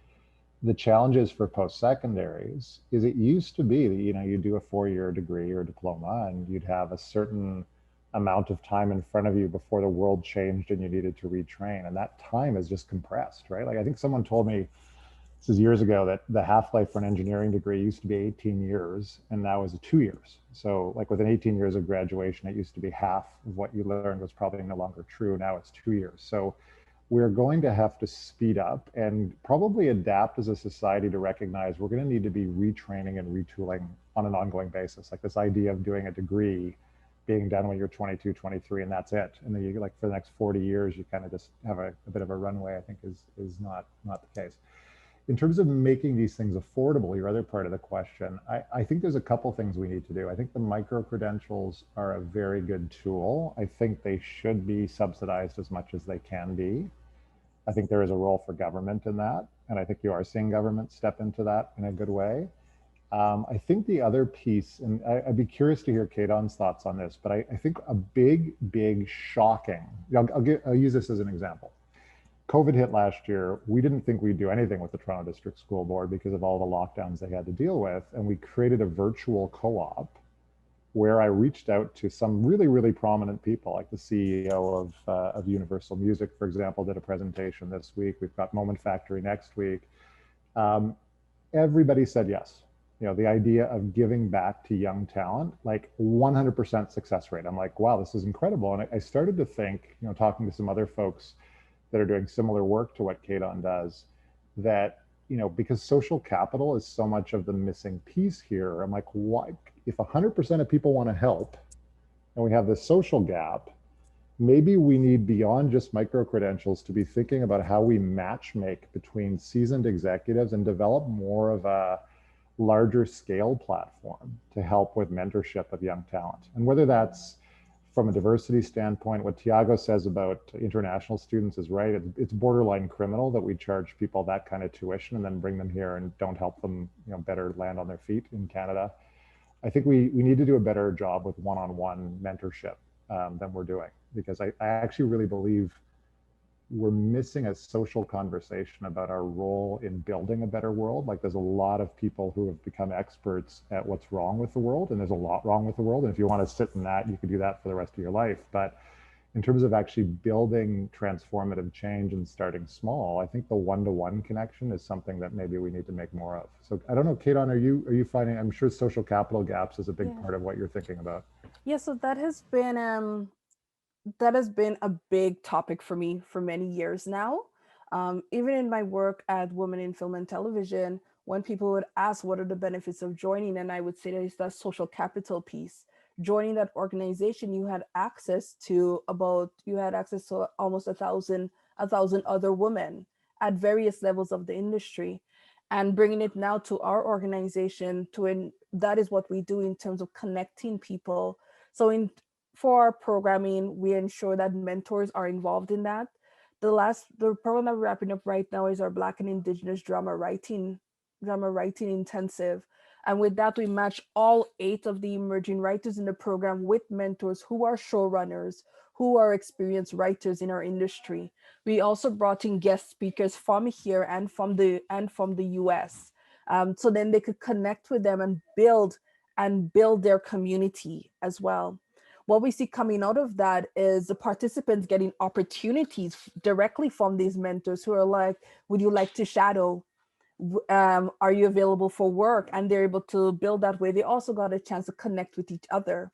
the challenges for post-secondaries is it used to be that, you know, you do a 4-year degree or diploma and you'd have a certain amount of time in front of you before the world changed and you needed to retrain. And that time is just compressed, right? Like, I think someone told me, this is years ago, that the half-life for an engineering degree used to be 18 years and now is 2 years. So like within 18 years of graduation, it used to be half of what you learned was probably no longer true. Now it's 2 years. So we're going to have to speed up and probably adapt as a society to recognize we're going to need to be retraining and retooling on an ongoing basis. Like this idea of doing a degree being done when you're 22, 23, and that's it. And then you, like, for the next 40 years, you kind of just have a bit of a runway, I think is not the case. In terms of making these things affordable, your other part of the question, I think there's a couple things we need to do. I think the micro-credentials are a very good tool. I think they should be subsidized as much as they can be. I think there is a role for government in that. And I think you are seeing government step into that in a good way. I think the other piece, and I'd be curious to hear Keaton's thoughts on this, but I think a big shocking, I'll use this as an example. COVID hit last year. We didn't think we'd do anything with the Toronto District School Board because of all the lockdowns they had to deal with. And we created a virtual co-op where I reached out to some really prominent people, like the CEO of Universal Music, for example, did a presentation this week. We've got Moment Factory next week. Everybody said yes. You know, the idea of giving back to young talent, like 100% success rate. I'm like, wow, this is incredible. And I started to think, you know, talking to some other folks that are doing similar work to what Keaton does, that, you know, because social capital is so much of the missing piece here. I'm like, what if 100% of people want to help and we have this social gap? Maybe we need, beyond just micro credentials, to be thinking about how we match make between seasoned executives and develop more of a larger scale platform to help with mentorship of young talent. And whether that's from a diversity standpoint, what Tiago says about international students is right. It's borderline criminal that we charge people that kind of tuition and then bring them here and don't help them, you know, better land on their feet in Canada. I think we need to do a better job with one-on-one mentorship than we're doing, because I actually really believe we're missing a social conversation about our role in building a better world. Like, there's a lot of people who have become experts at what's wrong with the world, and there's a lot wrong with the world. And if you want to sit in that, you could do that for the rest of your life. But in terms of actually building transformative change and starting small, I think the one-to-one connection is something that maybe we need to make more of. So I don't know, Keaton, are you finding, I'm sure social capital gaps is a big part of what you're thinking about. Yeah, so that has been a big topic for me for many years now. Even in my work at Women in Film and Television, when people would ask what are the benefits of joining, and I would say that it's that social capital piece. Joining that organization, you had access to almost 1,000 other women at various levels of the industry. And bringing it now to our organization, that is what we do in terms of connecting people. So for our programming, we ensure that mentors are involved in that. The program that we're wrapping up right now is our Black and Indigenous drama writing intensive. And with that, we match all 8 of the emerging writers in the program with mentors who are showrunners, who are experienced writers in our industry. We also brought in guest speakers from here and from the US. So then they could connect with them and build their community as well. What we see coming out of that is the participants getting opportunities directly from these mentors who are like, would you like to shadow? Are you available for work? And they're able to build that way. They also got a chance to connect with each other.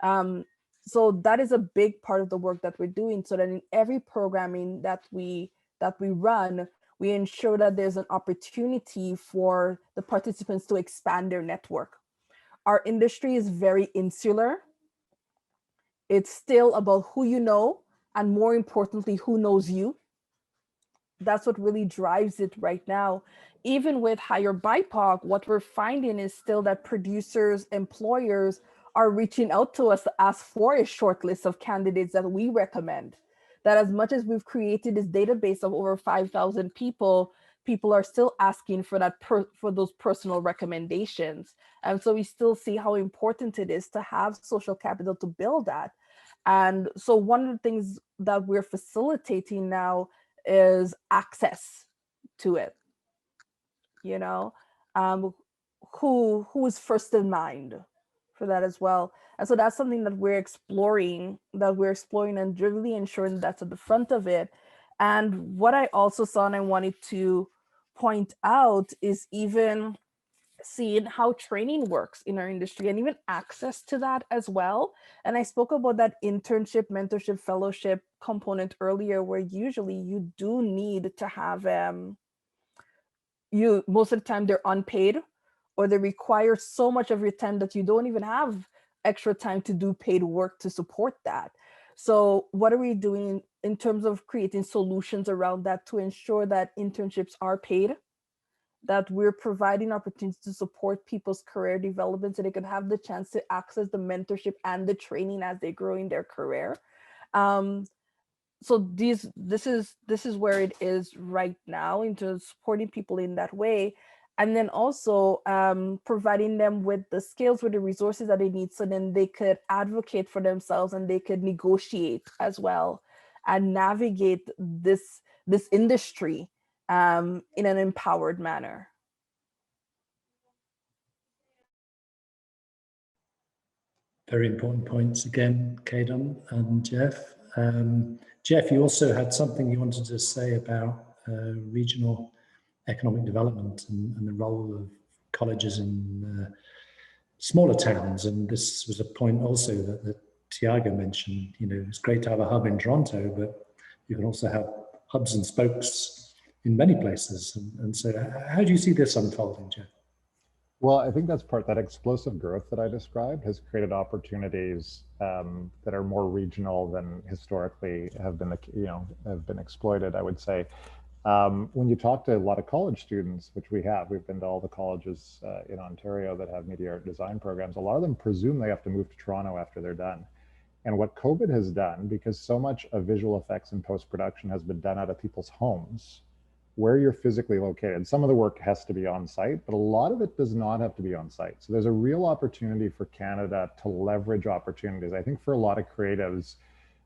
So that is a big part of the work that we're doing, so that in every programming that we run, we ensure that there's an opportunity for the participants to expand their network. Our industry is very insular. It's still about who you know, and more importantly, who knows you. That's what really drives it right now. Even with higher BIPOC, what we're finding is still that producers, employers are reaching out to us to ask for a short list of candidates that we recommend. That as much as we've created this database of over 5,000 people, people are still asking for for those personal recommendations. And so we still see how important it is to have social capital to build that. And so one of the things that we're facilitating now is access to it. You know, who is first in mind for that as well. And so that's something that we're exploring and really ensuring that's at the front of it. And what I also saw and I wanted to point out is even seeing how training works in our industry and even access to that as well. And I spoke about that internship, mentorship, fellowship component earlier, where usually you do need to have, most of the time they're unpaid, or they require so much of your time that you don't even have extra time to do paid work to support that. So what are we doing in terms of creating solutions around that to ensure that internships are paid that we're providing opportunities to support people's career development so they can have the chance to access the mentorship and the training as they grow in their career. So this is where it is right now, into supporting people in that way. And then also providing them with the skills, with the resources that they need, so then they could advocate for themselves and they could negotiate as well and navigate this industry in an empowered manner. Very important points again, Kaden and Jeff. Jeff, you also had something you wanted to say about regional economic development and the role of colleges in smaller towns. And this was a point also that Tiago mentioned. You know, it's great to have a hub in Toronto, but you can also have hubs and spokes in many places. And so how do you see this unfolding, Jeff? Well, I think that's that explosive growth that I described has created opportunities that are more regional than historically have been exploited, I would say. When you talk to a lot of college students, which we've been to all the colleges in Ontario that have media art design programs, a lot of them presume they have to move to Toronto after they're done. And what COVID has done, because so much of visual effects and post-production has been done out of people's homes, where you're physically located. Some of the work has to be on site, but a lot of it does not have to be on site. So there's a real opportunity for Canada to leverage opportunities. I think for a lot of creatives,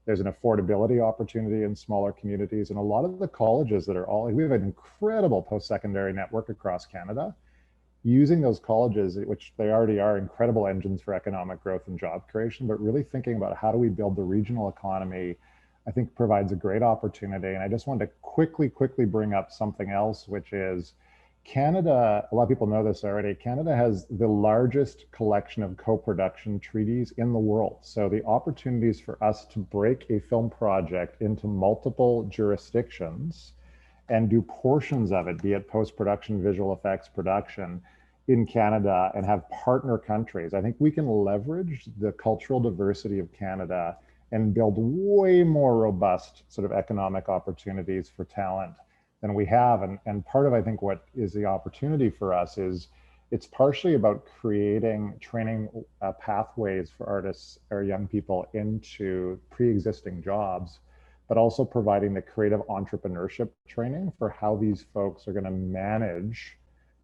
there's an affordability opportunity in smaller communities, and a lot of the colleges that are we have an incredible post-secondary network across Canada. Using those colleges, which they already are incredible engines for economic growth and job creation, but really thinking about how do we build the regional economy, I think provides a great opportunity. And I just wanted to quickly bring up something else, which is Canada, a lot of people know this already, Canada has the largest collection of co-production treaties in the world. So the opportunities for us to break a film project into multiple jurisdictions and do portions of it, be it post-production, visual effects, production in Canada, and have partner countries. I think we can leverage the cultural diversity of Canada and build way more robust sort of economic opportunities for talent than we have. And part of, I think, what is the opportunity for us is it's partially about creating training pathways for artists or young people into pre-existing jobs, but also providing the creative entrepreneurship training for how these folks are going to manage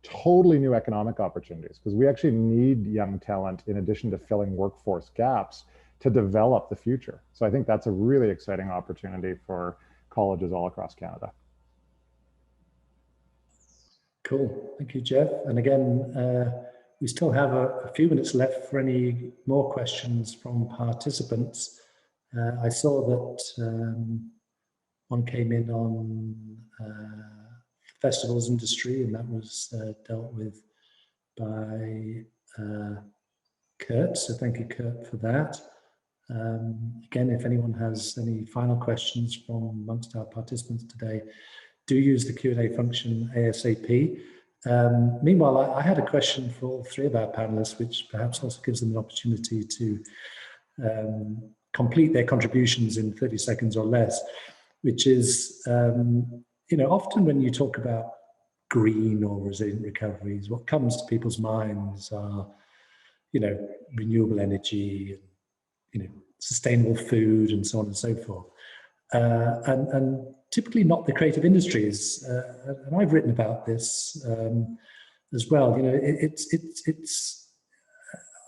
totally new economic opportunities. Because we actually need young talent in addition to filling workforce gaps to develop the future. So I think that's a really exciting opportunity for colleges all across Canada. Cool, thank you, Jeff. And again, we still have a few minutes left for any more questions from participants. I saw that one came in on festivals industry, and that was dealt with by Kurt. So thank you, Kurt, for that. Again, if anyone has any final questions from amongst our participants today, do use the Q&A function ASAP. Meanwhile, I had a question for all three of our panelists, which perhaps also gives them an opportunity to complete their contributions in 30 seconds or less, which is, you know, often when you talk about green or resilient recoveries, what comes to people's minds are, you know, renewable energy, and, you know, sustainable food, and so on and so forth. And typically not the creative industries. And I've written about this as well. You know, it's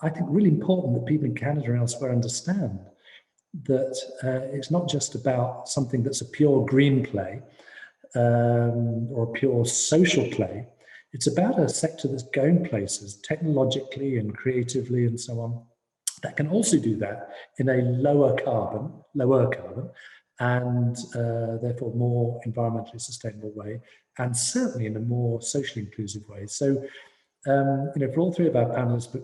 I think really important that people in Canada and elsewhere understand that it's not just about something that's a pure green play or a pure social play. It's about a sector that's going places technologically and creatively and so on, that can also do that in a lower carbon, and therefore more environmentally sustainable way, and certainly in a more socially inclusive way. So, you know, for all three of our panelists, but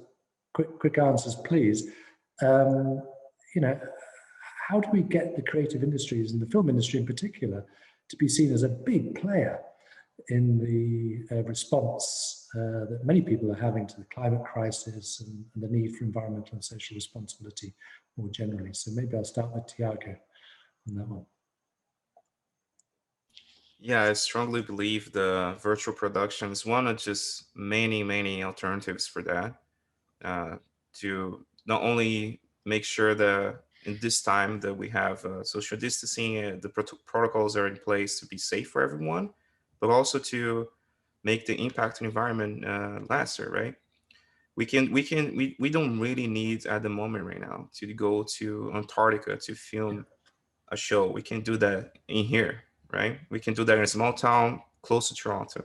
quick answers, please. You know, how do we get the creative industries and the film industry in particular to be seen as a big player in the response that many people are having to the climate crisis and the need for environmental and social responsibility more generally? So maybe I'll start with Tiago on that one. Yeah, I strongly believe the virtual production is one of just many, many alternatives for that. To not only make sure that in this time that we have social distancing and the protocols are in place to be safe for everyone, but also to make the impact on the environment lesser, right? We don't really need at the moment right now to go to Antarctica to film a show. We can do that in here, right? We can do that in a small town close to Toronto.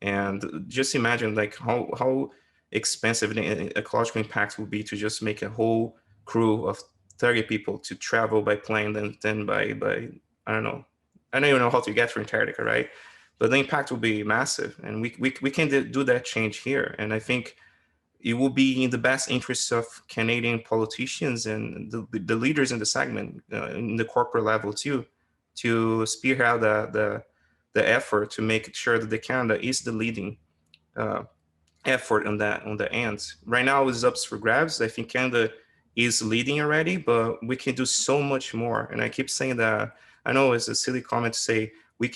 And just imagine like how expensive the ecological impact would be to just make a whole crew of 30 people to travel by plane, then by I don't know. I don't even know how to get to Antarctica, right? But the impact will be massive. And we can do that change here. And I think it will be in the best interests of Canadian politicians and the leaders in the segment, in the corporate level too, to spearhead the effort to make sure that the Canada is the leading uh, effort on the ends. Right now it's up for grabs. I think Canada is leading already, but we can do so much more. And I keep saying that. I know it's a silly comment to say we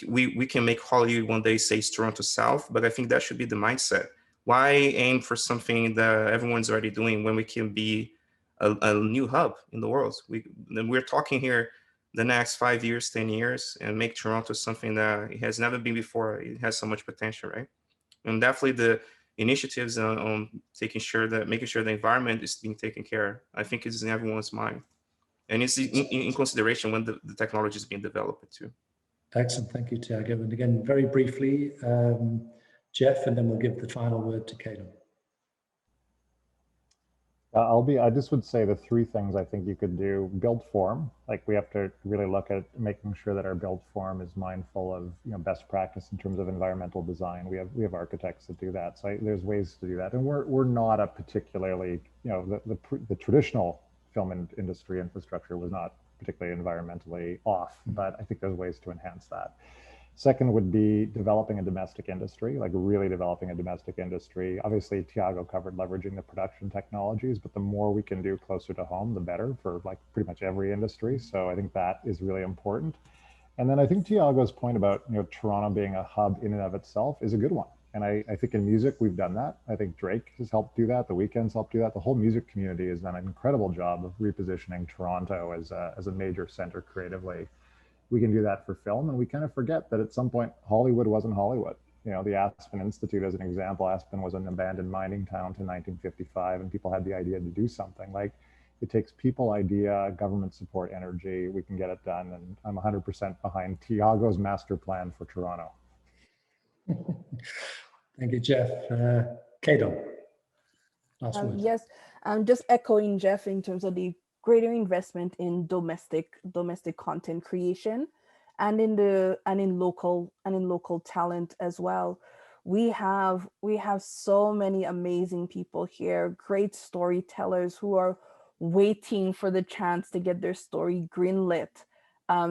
can make Hollywood one day say Toronto South, but I think that should be the mindset. Why aim for something that everyone's already doing when we can be a new hub in the world? We're talking here the next 5 years, 10 years, and make Toronto something that it has never been before. It has so much potential, right? And definitely the initiatives on making sure the environment is being taken care of, I think is in everyone's mind. And it's in consideration when the technology is being developed too. Excellent, thank you, Tiago. And again, very briefly, Jeff, and then we'll give the final word to Caleb. I just would say the three things I think you could do: build form. Like we have to really look at making sure that our build form is mindful of best practice in terms of environmental design. We have architects that do that, so there's ways to do that. And we're not a particularly the traditional film industry infrastructure was not particularly environmentally off, but I think there's ways to enhance that. Second would be developing a domestic industry, like really developing a domestic industry. Obviously, Tiago covered leveraging the production technologies, but the more we can do closer to home, the better for like pretty much every industry. So I think that is really important. And then I think Tiago's point about Toronto being a hub in and of itself is a good one. And I think in music, we've done that. I think Drake has helped do that. The Weeknd's helped do that. The whole music community has done an incredible job of repositioning Toronto as a major center creatively. We can do that for film, and we kind of forget that at some point Hollywood wasn't Hollywood. The Aspen Institute, as an example, Aspen was an abandoned mining town to 1955, and people had the idea to do something. Like, it takes people, idea, government support, energy. We can get it done, and I'm 100% behind Tiago's master plan for Toronto. Thank you, Jeff. Kado, last word. Yes, I'm just echoing Jeff in terms of the greater investment in domestic content creation and in local talent as well. We have so many amazing people here, great storytellers who are waiting for the chance to get their story greenlit,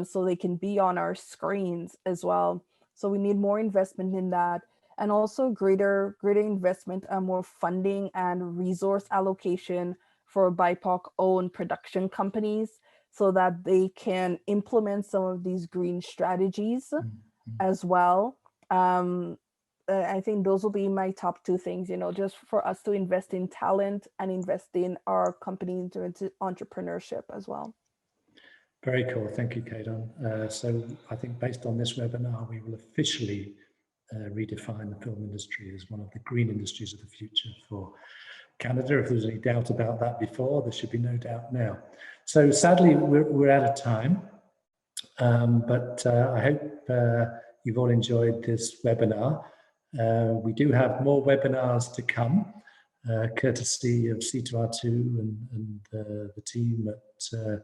so they can be on our screens as well. So we need more investment in that, and also greater investment and more funding and resource allocation for BIPOC-owned production companies so that they can implement some of these green strategies as well. I think those will be my top two things, just for us to invest in talent and invest in our company into entrepreneurship as well. Very cool. Thank you, Kaden. So I think based on this webinar, we will officially redefine the film industry as one of the green industries of the future for Canada. If there was any doubt about that before, there should be no doubt now. So sadly, we're out of time, but I hope you've all enjoyed this webinar. We do have more webinars to come, courtesy of C2R2 and the team at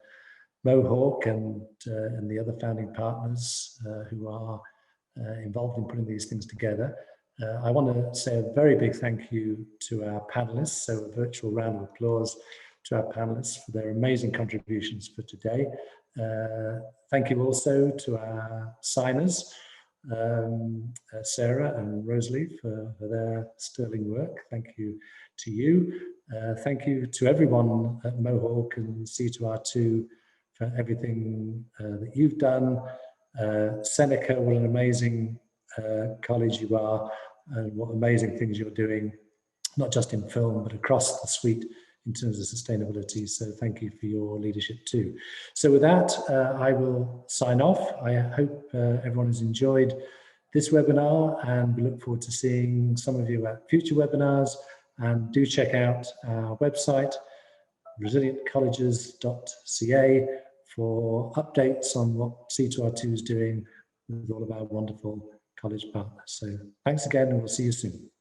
Mohawk and the other founding partners who are involved in putting these things together. I want to say a very big thank you to our panelists, so a virtual round of applause to our panelists for their amazing contributions for today. Thank you also to our signers, Sarah and Rosalie, for their sterling work. Thank you to you. Thank you to everyone at Mohawk and C2R2 for everything that you've done. Seneca, what an amazing college you are, and what amazing things you're doing, not just in film, but across the suite in terms of sustainability. So thank you for your leadership too. So with that, I will sign off. I hope everyone has enjoyed this webinar, and we look forward to seeing some of you at future webinars. And do check out our website, resilientcolleges.ca, for updates on what C2R2 is doing with all of our wonderful college partners. So thanks again, and we'll see you soon.